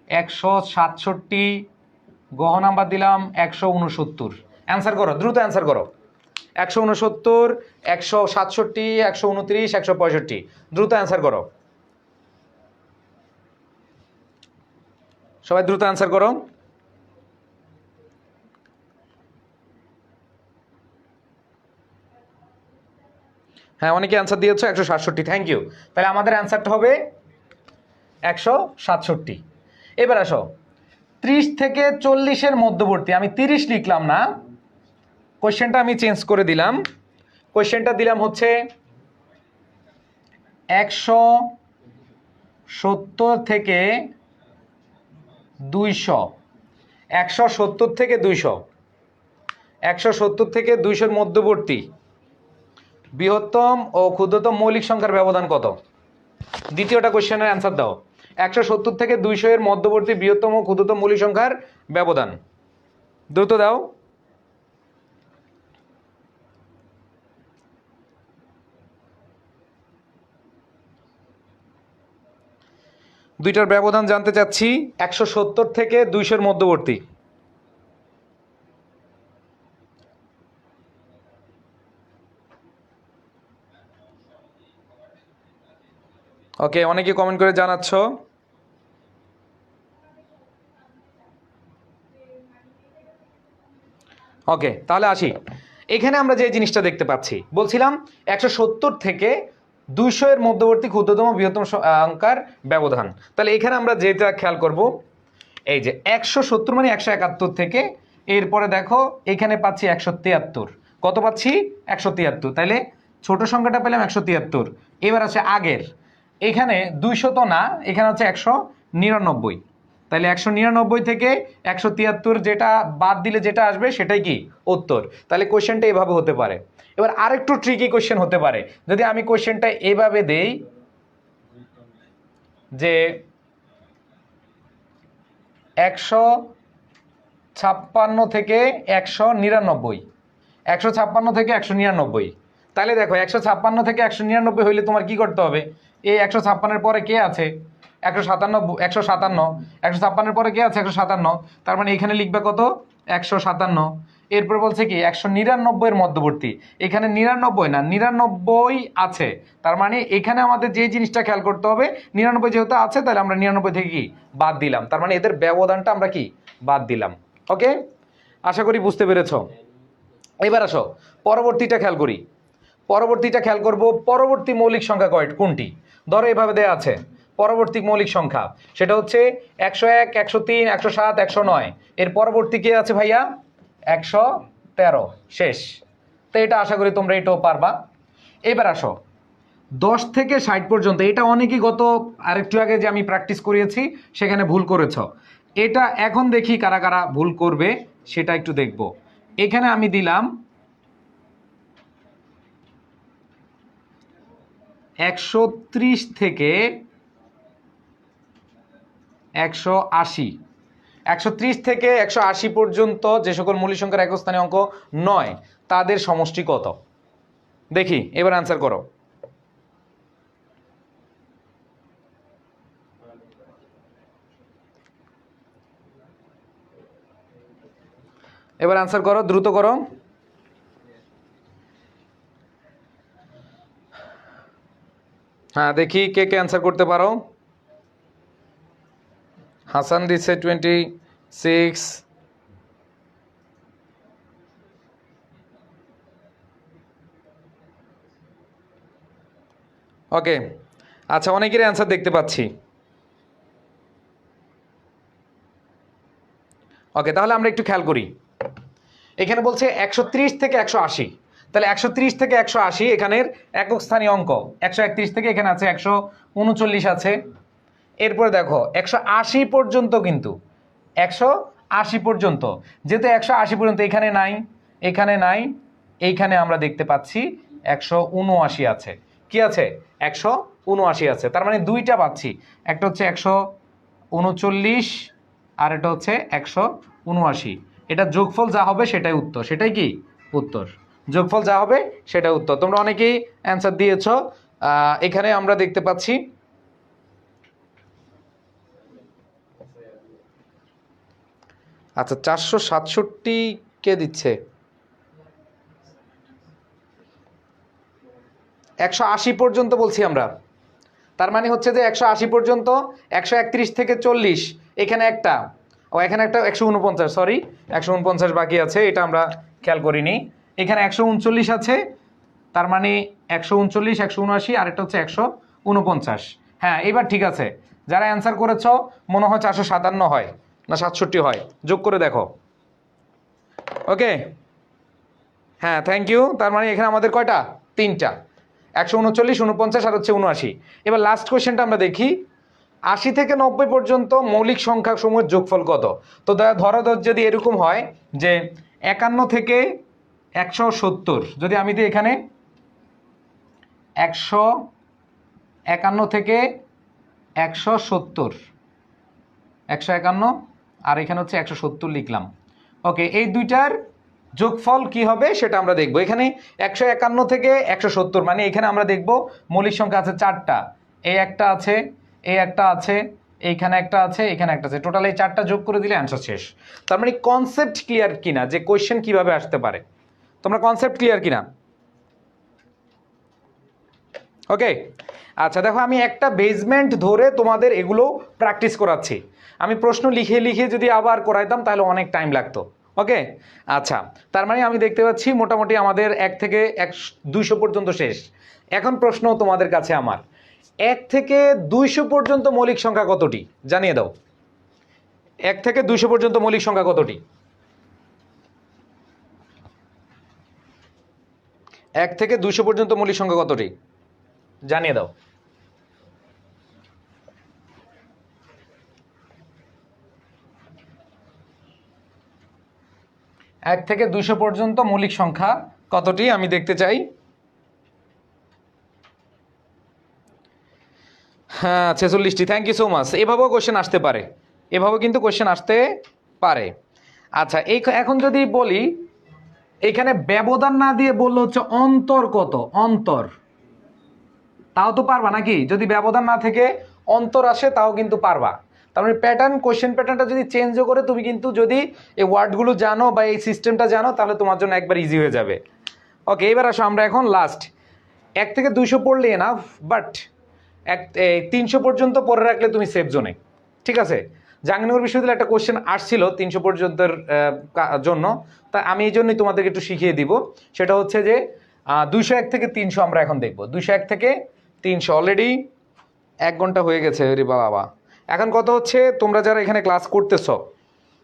167, গ নাম্বার দিলাম 169। অ্যান্সার করো, দ্রুত অ্যান্সার করো। 169, 167, 129, 165, দ্রুত অ্যান্সার করো, সবাই দ্রুত অ্যান্সার করো। হ্যাঁ, অনেকে অ্যান্সার দিয়েছো 167, থ্যাংক ইউ। তাহলে আমাদের অ্যান্সারটা হবে 167। এবার আসো 30 থেকে 40-এর মধ্যবর্তী, আমি 30 লিখলাম না, কোয়েশ্চেনটা আমি চেঞ্জ করে দিলাম। কোয়েশ্চেনটা দিলাম হচ্ছে 170 থেকে 200, 170 থেকে 200, 170 থেকে 200-এর মধ্যবর্তী বৃহত্তম ও ক্ষুদ্রতম মৌলিক সংখ্যার ব্যবধান কত? দ্বিতীয়টা কোয়েশ্চেনের অ্যান্সার দাও। 170 থেকে 200-এর মধ্যবর্তী বৃহত্তম ও ক্ষুদ্রতম মৌলিক সংখ্যার ব্যবধান, দ্রুত দাও। দুইটার ব্যবধান জানতে চাচ্ছি, 170 থেকে 200-এর মধ্যবর্তী। ওকে, অনেকে কমেন্ট করে জানাচ্ছ। ওকে, তাহলে আসি। এখানে আমরা যে জিনিসটা দেখতে পাচ্ছি, বলছিলাম 170 থেকে 200-এর মধ্যবর্তী ক্ষুদ্রতম বৃহত্তম সংখ্যার ব্যবধান। তাহলে এখানে আমরা যেটা খেয়াল করব, এই যে 170 মানে 171 থেকে, এরপরে দেখো এখানে পাচ্ছি 173, কত পাচ্ছি 173, তাইলে ছোট সংখ্যাটা পেলাম 173। এবার আছে আগের, এখানে 200 তো না, এখানে আছে 199, তাহলে 199 থেকে 173 যেটা বাদ দিলে যেটা আসবে সেটাই কি উত্তর। তাহলে কোশ্চেনটা এভাবে হতে পারে। এবার আরেকটু ট্রিকি কোশ্চেন হতে পারে, যদি আমি কোশ্চেনটা এভাবে দেই যে 156 থেকে 199, 156 থেকে 199, তাহলে দেখো 156 থেকে 199 হইলে তোমার কি করতে হবে, এই 156-এর পরে কে আছে 157, 157-এর পরে কে আছে 157, তার মানে এখানে লিখবে কত 157। এরপর বলছে কি 199-এর মধ্যবর্তী, এখানে 99 না 99 আছে, তার মানে এখানে আমাদের যে জিনিসটা খেয়াল করতে হবে 99 যেহেতু আছে তাহলে আমরা 99 থেকে কি বাদ দিলাম, তার মানে এদের ব্যবধানটা আমরা কি বাদ দিলাম। ওকে, আশা করি বুঝতে পেরেছো। এবার আসো পরবর্তীটা খেয়াল করি, পরবর্তীটা খেয়াল করব, পরবর্তী মৌলিক সংখ্যা কোনটি, ধরো এভাবে দেয়া আছে পরবর্তী মৌলিক সংখ্যা, সেটা হচ্ছে 101, 103, 107, 109, এর পরবর্তী কে আছে ভাইয়া 113, শেষ। তো এটা আশা করি তোমরা এটাও পারবা। এবার আসো 10 থেকে 60 পর্যন্ত, এটা অনেকেই গত আরেকটু আগে যে আমি প্র্যাকটিস করিয়েছি সেখানে ভুল করেছ, এটা এখন দেখি কারা কারা ভুল করবে সেটা একটু দেখব। এখানে আমি দিলাম 130 থেকে 180, 130 থেকে 180 পর্যন্ত যে সকল মৌলিক সংখ্যার একক স্থানীয় অঙ্ক নয় তাদের সমষ্টি কত, দেখি এবার আনসার করো। এবার আনসার করো, দ্রুত করো। হ্যাঁ দেখি কে কে আনসার করতে পারো। হাসান দিচ্ছে 26, ওকে আচ্ছা অনেকেরই অ্যান্সার দেখতে পাচ্ছি। ওকে তাহলে আমরা একটু খেয়াল করি, এখানে বলছে 130 থেকে 180, তাহলে 130 থেকে 180 এখানের একক স্থানীয় অঙ্ক, 131 থেকে এখানে আছে 139 আছে। এরপরে দেখো 180 পর্যন্ত, কিন্তু 180 পর্যন্ত, যেহেতু 180 পর্যন্ত এখানে নাই, এখানে নাই, এইখানে আমরা দেখতে পাচ্ছি 179 আছে, কি আছে 179 আছে, তার মানে দুইটা পাচ্ছি, একটা হচ্ছে 139 আর এটা হচ্ছে 179, এটা যোগফল যা হবে সেটাই উত্তর, সেটাই কি উত্তর, যোগফল যা হবে সেটাই উত্তর। তোমরা অনেকেই অ্যান্সার দিয়েছ, এখানে আমরা দেখতে পাচ্ছি আচ্ছা 467 কে দিচ্ছে, 180 পর্যন্ত বলছি আমরা, তার মানে হচ্ছে যে 180 পর্যন্ত, 131 থেকে 40 এখানে একটা, ও এখানে একটা 149, সরি 149 বাকি আছে, এটা আমরা খেয়াল করিনি, এখানে 139 আছে, তার মানে 139, 179 আর একটা হচ্ছে 149। হ্যাঁ এবার ঠিক আছে, যারা অ্যান্সার করেছ মনে হয় 457 হয় না 67 হয়, যোগ করে দেখো। ওকে হ্যাঁ থ্যাংক ইউ, তার মানে এখানে আমাদের কয়টা, তিনটা, 139, 49 আর হচ্ছে 79। এবার লাস্ট কোয়েশ্চেনটা আমরা দেখি, 80 থেকে 90 পর্যন্ত মৌলিক সংখ্যা সমূহের যোগফল কত। তো ধরো যদি এরকম হয় যে 51 থেকে 170, যদি আমি দিই এখানে 151 থেকে 170, 151 আর এখানে হচ্ছে 170 লিখলাম। ওকে এই দুইটার যোগফল কি হবে সেটা আমরা দেখব। এখানে 151 থেকে 170, মানে এখানে আমরা দেখব মৌলিক সংখ্যা আছে 4টা, এই একটা আছে, এই একটা আছে, এইখানে একটা আছে, এখানে একটা আছে, টোটাল এই 4টা যোগ করে দিলে অ্যান্সার শেষ। তার মানে কনসেপ্ট ক্লিয়ার কিনা যে কোয়েশ্চেন কিভাবে আসতে পারে, তোমরা কনসেপ্ট ক্লিয়ার কিনা? ওকে আচ্ছা দেখো আমি একটা বেসমেন্ট ধরে তোমাদের এগুলো প্র্যাকটিস করাচ্ছি, আমি প্রশ্ন লিখে লিখে যদি আবার করাইতাম তাহলে অনেক টাইম লাগতো। ওকে আচ্ছা তার মানে আমি দেখতে পাচ্ছি মোটামুটি আমাদের 1 থেকে 200 পর্যন্ত শেষ। এখন প্রশ্ন তোমাদের কাছে আমার, 1 থেকে 200 পর্যন্ত মৌলিক সংখ্যা কতটি জানিয়ে দাও, 1 থেকে 200 পর্যন্ত মৌলিক সংখ্যা কতটি? 1 থেকে 200 পর্যন্ত মৌলিক সংখ্যা কতটি জানিয়ে দাও। এক থেকে 200 পর্যন্ত মৌলিক সংখ্যা কতটি আমি দেখতে চাই। হ্যাঁ 46টি। Thank you so much. এভাবেও কোশ্চেন আসতে পারে, এভাবেও কিন্তু কোশ্চেন আসতে পারে। আচ্ছা এখন যদি বলি এখানে ব্যবধান না দিয়ে বললো হচ্ছে অন্তর কত, অন্তর, তাও তো পারবা নাকি? যদি ব্যবধান না থেকে অন্তর আসে তাও কিন্তু পারবা। তার মানে প্যাটার্ন, কোশ্চেন প্যাটার্নটা যদি চেঞ্জও করে তুমি কিন্তু যদি এই ওয়ার্ডগুলো জানো বা এই সিস্টেমটা জানো তাহলে তোমার জন্য একবার ইজি হয়ে যাবে। ওকে, এবার আসো আমরা এখন লাস্ট 1 থেকে 200 পড়লে এনাফ, বাট 300 পর্যন্ত পড়ে রাখলে তুমি সেফ জোনে। ঠিক আছে, জাহাঙ্গীরনগর বিশ্ববিদ্যালয়ে একটা কোশ্চেন আসছিল 300 পর্যন্তের জন্য, তা আমি এই জন্যই তোমাদেরকে একটু শিখিয়ে দিব। সেটা হচ্ছে যে 201 থেকে 300 আমরা এখন দেখব। 201 থেকে 300 অলরেডি 1 ঘন্টা হয়ে গেছে রে বাবা। এখন কথা হচ্ছে তোমরা যারা এখানে ক্লাস করতেছ,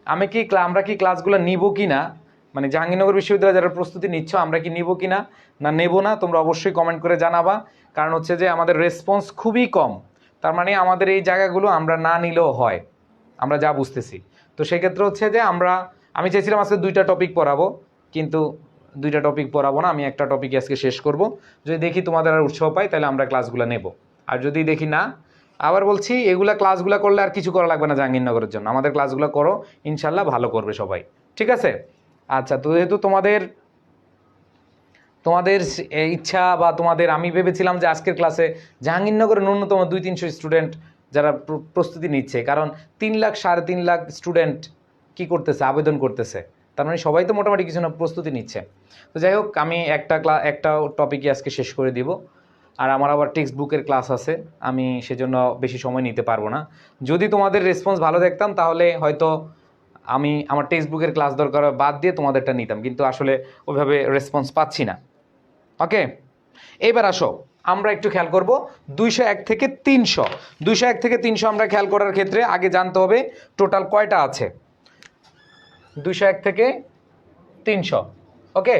আমরা কি ক্লাসগুলো নিব কি না, মানে জাহাঙ্গীরনগর বিশ্ববিদ্যালয়ে যারা প্রস্তুতি নিচ্ছ আমরা কি নিব কি না নেব না, তোমরা অবশ্যই কমেন্ট করে জানাবা। কারণ হচ্ছে যে আমাদের রেসপন্স খুবই কম, তার মানে আমাদের এই জায়গাগুলো আমরা না নিলেও হয়, আমরা যা বুঝতেছি। তো সেক্ষেত্রে হচ্ছে যে আমি চাইছিলাম আজকে 2টা টপিক পড়াবো, কিন্তু 2টা টপিক পড়াবো না, আমি একটা টপিক আজকে শেষ করব। যদি দেখি তোমাদের আর উৎসাহ পাই তাহলে আমরা ক্লাসগুলো নেব, আর যদি দেখি না, আবার বলছি এগুলা ক্লাসগুলো করলে আর কিছু করা লাগবে না জাহাঙ্গীরনগরের জন্য, আমাদের ক্লাসগুলো করো, ইনশাল্লাহ ভালো করবে সবাই। ঠিক আছে? আচ্ছা, তো যেহেতু তোমাদের ইচ্ছা বা আমি ভেবেছিলাম যে আজকের ক্লাসে জাহাঙ্গীরনগরের ন্যূনতম 200-300 স্টুডেন্ট যারা প্রস্তুতি নিচ্ছে, কারণ 3 লাখ 3.5 লাখ স্টুডেন্ট কি করতেছে, আবেদন করতেছে, তার মানে সবাই তো মোটামুটি কিছু না প্রস্তুতি নিচ্ছে। তো যাই হোক, আমি একটা টপিকই আজকে শেষ করে দিব, আর আমার আবার টেক্সট বুকের ক্লাস আছে, আমি সেজন্য বেশি সময় নিতে পারবো না। যদি তোমাদের রেসপন্স ভালো দেখতাম তাহলে হয়তো আমি আমার টেক্সট বুকের ক্লাস দরকার বাদ দিয়ে তোমাদেরটা নিতাম, কিন্তু আসলে ওইভাবে রেসপন্স পাচ্ছি না। ওকে, এবার আসো আমরা একটু খেয়াল করব 201 থেকে 300। 201 থেকে 300 আমরা খেয়াল করার ক্ষেত্রে আগে জানতে হবে টোটাল কয়টা আছে। 201 থেকে 300, ওকে।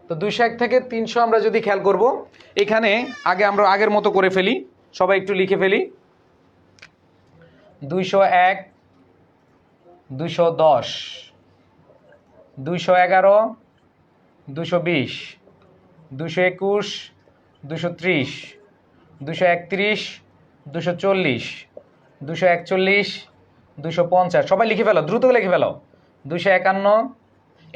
তো 201 থেকে 300 আমরা যদি খেয়াল করব, এখানে আমরা আগের মতো করে ফেলি, সবাই একটু লিখে ফেলি। 201, 210, 211, 220, 221, 230, 231, 240, 241, 250, সবাই লিখে ফেলো, দ্রুত লিখে ফেলো। 251,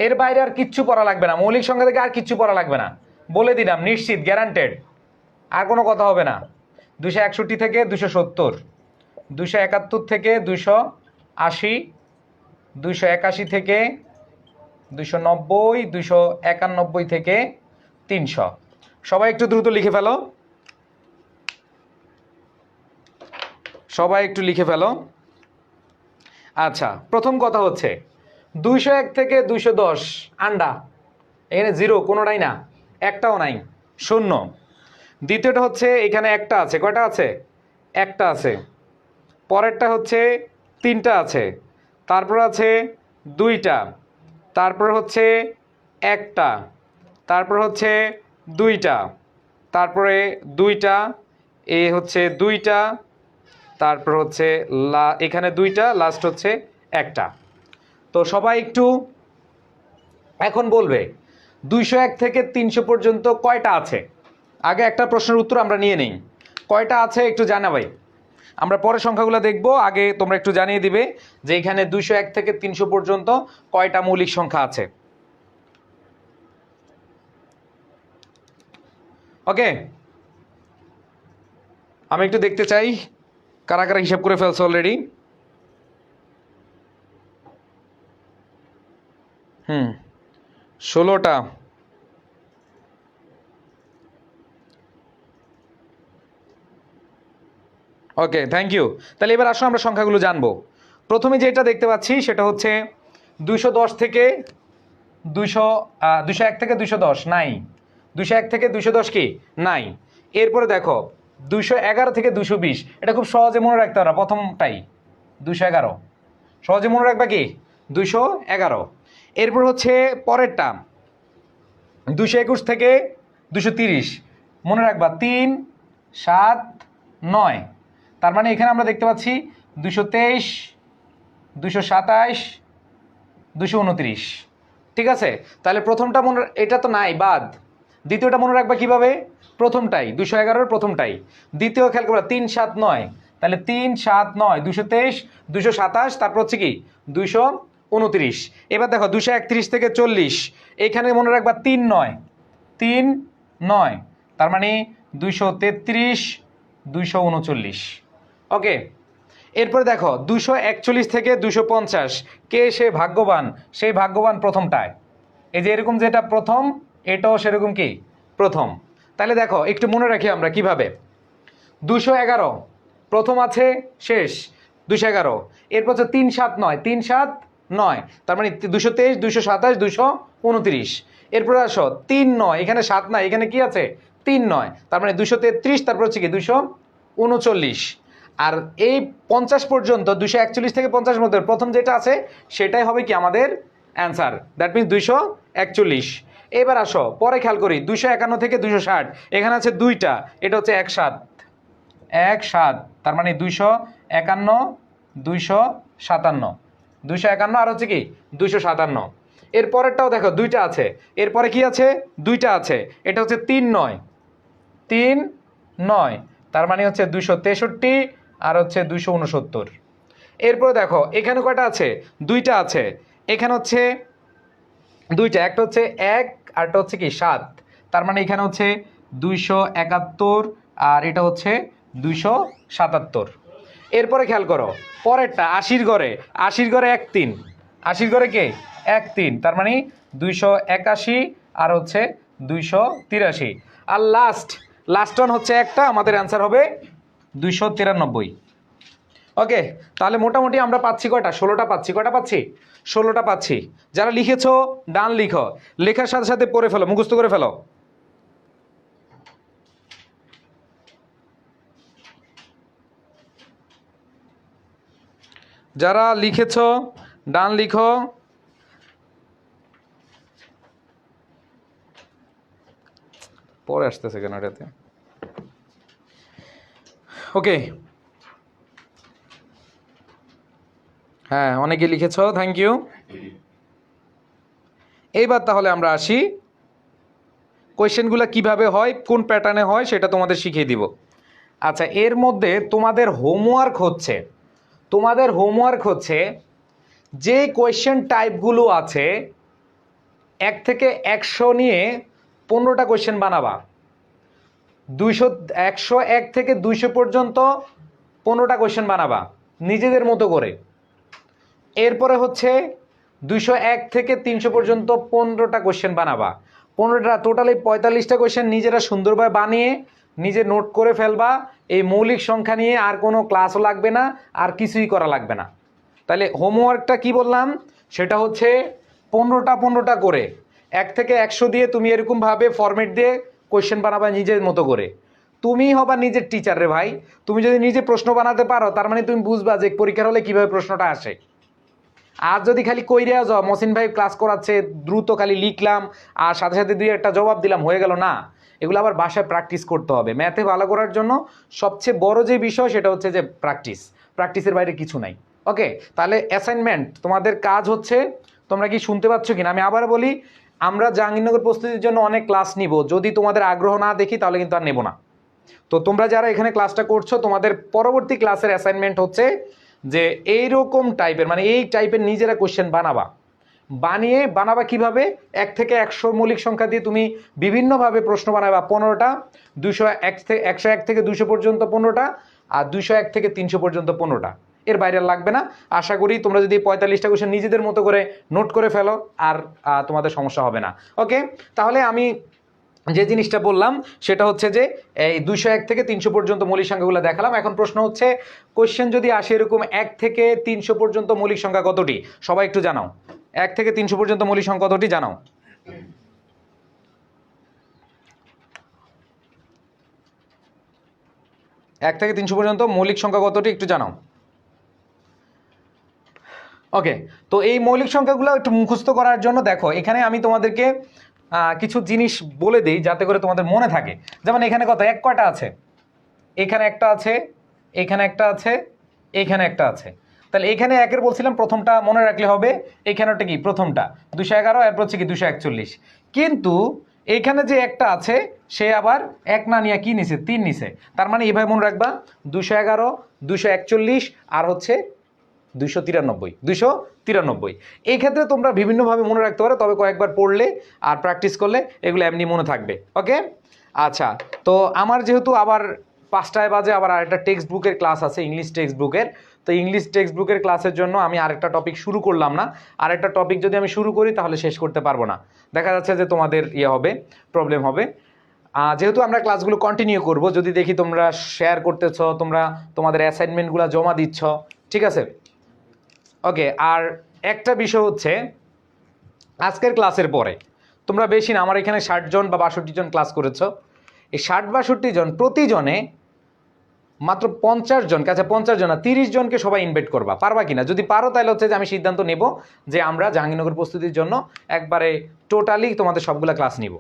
এর বাইরে আর কিচ্ছু পড়া লাগবে না, মৌলিক সংখ্যা থেকে আর কিচ্ছু পড়া লাগবে না, বলে দিলাম, নিশ্চিত, গ্যারান্টেড, আর কোনো কথা হবে না। 261 থেকে 270, 271 থেকে 280, 281 থেকে 290, 291 থেকে 300, সবাই একটু দ্রুত লিখে ফেলো, সবাই একটু লিখে ফেলো। আচ্ছা, প্রথম কথা হচ্ছে 201 থেকে 210 আন্ডা, এখানে জিরো কোনোটাই না, একটাও নাই, শূন্য। দ্বিতীয়টা হচ্ছে এখানে একটা আছে, কয়টা আছে? একটা আছে। পরেরটা হচ্ছে 3টা আছে, তারপর আছে 2টা, তারপর হচ্ছে 1টা, তারপর হচ্ছে 2টা, তারপরে 2টা, এ হচ্ছে 2টা, তারপর হচ্ছে এখানে 2টা, লাস্ট হচ্ছে 1টা। তো সবাই একটু এখন বলবে 201 থেকে 300 পর্যন্ত কয়টা আছে। আগে একটা প্রশ্নের উত্তর আমরা নিয়ে নেই, কয়টা আছে একটু জানাবাই, আমরা পরে সংখ্যাগুলো দেখব, আগে তোমরা একটু জানিয়ে দিবে যে এখানে 201 থেকে 300 পর্যন্ত কয়টা মৌলিক সংখ্যা আছে। ওকে, আমি একটু দেখতে চাই কারা কারা হিসাব করে ফেলছে অলরেডি। 16টা। Okay, thank you. তাহলে এবার আসো আমরা সংখ্যাগুলো জানবো। প্রথমে যেটা দেখতে পাচ্ছি সেটা হচ্ছে 210 থেকে 201 থেকে 210 নাই, 201 থেকে 210 কি নাই। এরপরে দেখো 211 থেকে 220, এটা খুব সহজে মনে রাখতে পারো, প্রথমটাই 211, সহজে মনে রাখবা কি 211। এরপর হচ্ছে পরেরটা 221 থেকে 230, মনে রাখবা 3, 7, 9, তার মানে এখানে আমরা দেখতে পাচ্ছি 223, 227, 229। ঠিক আছে, তাহলে প্রথমটা এটা তো নাই, বাদ। দ্বিতীয়টা মনে রাখবা কিভাবে, প্রথমটাই 211 প্রথমটাই, দ্বিতীয় খেয়াল করবা 3, 7, 9, তাহলে 3, 7, 9, 223, 227, তারপর হচ্ছে কি 229। এবার দেখো 231 থেকে 40, এখানে মনে রাখবা 3, 9, 3, 9, তার মানে 233, 239। ওকে, এরপরে দেখো 241 থেকে 250, কে সে ভাগ্যবান, সেই ভাগ্যবান প্রথমটায়। এই যে এরকম যেটা প্রথম, এটাও সেরকম কি প্রথম। তাহলে দেখো একটু মনে রাখি আমরা কিভাবে, 211 প্রথম আছে, শেষ 211, এরপর হচ্ছে 3, 7, 9, 3, 7, 9, তার মানে 223, 227, 229। এরপরে আসো 3, 9, এখানে 7 নাই, এখানে কি আছে 3, 9, তার মানে 233, তারপর হচ্ছে কি 239। আর এই 50 পর্যন্ত 241 থেকে 50 মধ্যে প্রথম যেটা আছে সেটাই হবে কি আমাদের অ্যান্সার, দ্যাট মিনস 241। এবার আসো পরে খেয়াল করি 251 থেকে 260, এখানে আছে দুইটা, এটা হচ্ছে 17, তার মানে 251, 257, 251 আর হচ্ছে কি 257। এর পরেরটাও দেখো দুইটা আছে, এরপরে কি আছে দুইটা আছে, এটা হচ্ছে 3, 9, 3, 9, তার মানে হচ্ছে 263 আর হচ্ছে 269। এরপরে দেখো এখানে কয়টা আছে, দুইটা আছে, এখানে হচ্ছে দুইটা, একটা হচ্ছে 1 আর একটা হচ্ছে কি 7, তার মানে এখানে হচ্ছে 271 আর এটা হচ্ছে 277। এরপরে খেয়াল করো পরেরটা 80 ঘরে, 80 ঘরে 1, 3, 80 ঘরে কে 1, 3, তার মানে 281 আর হচ্ছে 283। আর লাস্ট ওয়ান হচ্ছে একটা, আমাদের অ্যান্সার হবে 293। ওকে, তাহলে মোটামুটি আমরা পাচ্ছি কয়টা, 16টা পাচ্ছি। কয়টা পাচ্ছি, 16টা পাচ্ছি। যারা লিখেছো ডান লিখো, লেখার সাথে সাথে পড়ে ফেলো, মুখস্থ করে ফেলো। যারা লিখেছো ডান লিখো, পরে আসতেছে কেন এটাতে। ওকে, হ্যাঁ অনেকে লিখেছো, থ্যাংক ইউ। এইবার তাহলে আমরা আসি কোয়েশ্চেনগুলো কিভাবে হয়, কোন প্যাটার্নে হয় সেটা তোমাদের শিখিয়ে দিব। আচ্ছা, এর মধ্যে তোমাদের হোমওয়ার্ক হচ্ছে যে কোয়েশ্চেন টাইপগুলো আছে 1 থেকে 100 নিয়ে 15টা কোয়েশ্চেন বানাবা। 101 থেকে 200 পর্যন্ত 15টা কোয়েশ্চেন বানাবা নিজেদের মতো করে। এরপরে হচ্ছে 201 থেকে 300 পর্যন্ত 15টা কোয়েশ্চেন বানাবা। 15টা টোটালি 45টা কোয়েশ্চেন নিজেরা সুন্দরভাবে বানিয়ে নিজে নোট করে ফেলবা। এই মৌলিক সংখ্যা নিয়ে আর কোনো ক্লাসও লাগবে না, আর কিছুই করা লাগবে না। তাহলে হোমওয়ার্কটা কি বললাম, সেটা হচ্ছে 15টা করে 1 থেকে 100 দিয়ে তুমি এরকমভাবে ফরম্যাট দিয়ে কোয়েশ্চেন বানাবা নিজের মতো করে। তুমি হবা নিজের টিচার রে ভাই। তুমি যদি নিজে প্রশ্ন বানাতে পারো তার মানে তুমি বুঝবা যে পরীক্ষার হলে কিভাবে প্রশ্নটা আসে। আর যদি খালি কইরা যাও মহসিন ভাই ক্লাস করাচ্ছে দ্রুত খালি লিখলাম আর সাথে সাথে 2-1টা জবাব দিলাম হয়ে গেল, না, এগুলো আবার বাসায় প্র্যাকটিস করতে হবে। ম্যাথে ভালো করার জন্য সবচেয়ে বড় যে বিষয় সেটা হচ্ছে যে প্র্যাকটিসের বাইরে কিছু নাই। ওকে, তাহলে অ্যাসাইনমেন্ট তোমাদের কাজ হচ্ছে, তোমরা কি শুনতে পাচ্ছ কিনা আমি আবার বলি, আমরা জাহাঙ্গীরনগর প্রস্তুতির জন্য অনেক ক্লাস নিব, যদি তোমাদের আগ্রহ না দেখি তাহলে কিন্তু আর নেব না। তো তোমরা যারা এখানে ক্লাসটা করছো তোমাদের পরবর্তী ক্লাসের অ্যাসাইনমেন্ট হচ্ছে যে এইরকম টাইপের, মানে এই টাইপের নিজেরা কোশ্চেন বানাবা কিভাবে, 1 থেকে 100 মৌলিক সংখ্যা দিয়ে তুমি বিভিন্নভাবে প্রশ্ন বানাবা 15টা, 101 থেকে 200 পর্যন্ত 15টা, আর 201 থেকে 300 পর্যন্ত 15টা, এর বাইরে লাগবে না। আশা করি তোমরা যদি 45টা কোশ্চেন নিজেদের মতো করে নোট করে ফেলো আর তোমাদের সমস্যা হবে না। ওকে, তাহলে আমি যে জিনিসটা বললাম সেটা হচ্ছে যে এই 201 থেকে 300 পর্যন্ত মৌলিক সংখ্যাগুলো দেখালাম। এখন প্রশ্ন হচ্ছে কোশ্চেন যদি আসে এরকম 1 থেকে 300 পর্যন্ত মৌলিক সংখ্যা কতটি, সবাই একটু জানাও। 1 থেকে 300 পর্যন্ত মৌলিক সংখ্যা কতটি জানাও। এক থেকে 300 পর্যন্ত মৌলিক সংখ্যা কতটি একটু জানাও। ওকে, তো এই মৌলিক সংখ্যাগুলো একটু মুখস্থ করার জন্য দেখো এখানে আমি তোমাদেরকে কিছু জিনিস বলে দিই যাতে করে তোমাদের মনে থাকে। যেমন এখানে কত এক কয়টা আছে, এখানে একটা আছে, এখানে একটা আছে, এখানে একটা আছে। তাহলে এখানে একের বলছিলাম প্রথমটা মনে রাখলে হবে, এখানে ওটা কি প্রথমটা 211, এরপর হচ্ছে কি 241। কিন্তু এইখানে যে একটা আছে সে আবার এক না নিয়ে কি নিছে 3 নিছে। তার মানে এইভাবে মনে রাখবা 211, 241 আর হচ্ছে 293। এই ক্ষেত্রে তোমরা বিভিন্নভাবে মনে রাখতে পারো, তবে কয়েকবার পড়লে আর প্র্যাকটিস করলে এগুলো এমনি মনে থাকবে। ওকে, আচ্ছা। তো আমার যেহেতু আবার 5টায় বাজে আবার আরেকটা টেক্সট বুকের ক্লাস আছে, ইংলিশ টেক্সট বুকের। তো ইংলিশ টেক্সট বুকের ক্লাসের জন্য আমি আরেকটা টপিক শুরু করলাম না। আরেকটা টপিক যদি আমি শুরু করি তাহলে শেষ করতে পারবো না, দেখা যাচ্ছে যে তোমাদের হবে, প্রবলেম হবে। যেহেতু আমরা ক্লাসগুলো কন্টিনিউ করব, যদি দেখি তোমরা শেয়ার করতেছ, তোমরা তোমাদের অ্যাসাইনমেন্টগুলো জমা দিচ্ছ, ঠিক আছে। ওকে, আর একটা বিষয় হচ্ছে আজকের ক্লাসের পরে তোমরা বেশি না, আমার এখানে 60 জন বা 62 জন ক্লাস করেছো, এই 60-62 জন প্রতিজনে মাত্র 50 জন, কাছে 50 জন না 30 জনকে সবাই ইনভাইট করবা, পারবা কিনা? যদি পারো তাহলে হচ্ছে যে আমি সিদ্ধান্ত নেব যে আমরা জাহাঙ্গীরনগর প্রস্তুতির জন্য একবারে টোটালি তোমাদের সবগুলা ক্লাস নিব।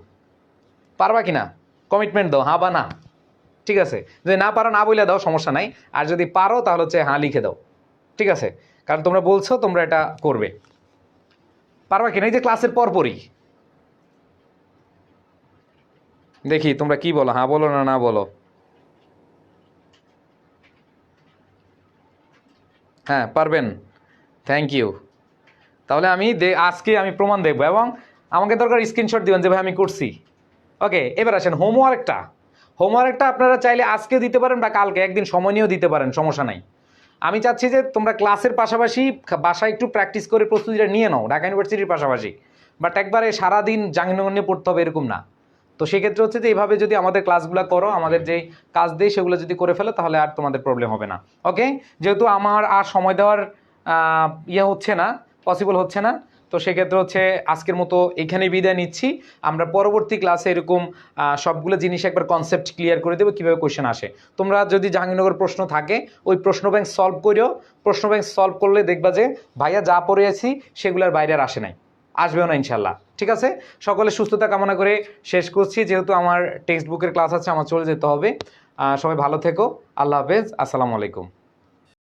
পারবা কিনা কমিটমেন্ট দাও, হ্যাঁ বা না। ঠিক আছে, যদি না পারো না বলে দাও, সমস্যা নাই। আর যদি পারো তাহলে হচ্ছে হ্যাঁ লিখে দাও, ঠিক আছে, কারণ তোমরা বলছো তোমরা এটা করবে। পারবা কিনা? এই যে ক্লাসের পরপরই দেখি তোমরা কি বলো, হ্যাঁ বলো না না বলো। হ্যাঁ পারবেন, থ্যাংক ইউ। তাহলে আমি আজকে আমি প্রমাণ দেখবো এবং আমাকে দরকার স্ক্রিনশট দিবেন যে ভাই আমি করছি। ওকে, এবার আসেন হোমওয়ার্কটা আপনারা চাইলে আজকে দিতে পারেন বা কালকে একদিন সময় নিয়েও দিতে পারেন, সমস্যা নাই। আমি চাচ্ছি যে তোমরা ক্লাসের পাশাপাশি বাসায় একটু প্র্যাকটিস করে প্রস্তুতিটা নিয়ে নাও ঢাকা ইউনিভার্সিটির পাশাপাশি, বাট একবারে সারাদিন জাহাঙ্গীরনগর নিয়ে পড়তে হবে এরকম না। তো সেক্ষেত্রে হচ্ছে যে এইভাবে যদি আমাদের ক্লাসগুলো করো, আমাদের যে কাজ দেয় সেগুলো যদি করে ফেলো তাহলে আর তোমাদের প্রবলেম হবে না। ওকে, যেহেতু আমার আর সময় দেওয়ার হচ্ছে না, পসিবল হচ্ছে না, তো সেক্ষেত্রে হচ্ছে আজকের মতো এখানে বিদায় নিচ্ছি। আমরা পরবর্তী ক্লাসে এরকম সবগুলো জিনিস একবার কনসেপ্ট ক্লিয়ার করে দেবো কীভাবে কোয়েশ্চেন আসে। তোমরা যদি জাহাঙ্গীরনগর প্রশ্ন থাকে ওই প্রশ্ন ব্যাংক সলভ করিও, প্রশ্ন ব্যাংক সলভ করলে দেখবা যে ভাইয়া যা পড়েছি সেগুলোর বাইরে আর আসে নাই, আসবেও না ইনশাল্লাহ। ঠিক আছে, সকলে সুস্থতা কামনা করে শেষ করছি, যেহেতু আমার টেক্সট বুকের ক্লাস আছে আমার চলে যেতে হবে। সবাই ভালো থেকো, আল্লাহ হাফেজ, আসসালামু আলাইকুম।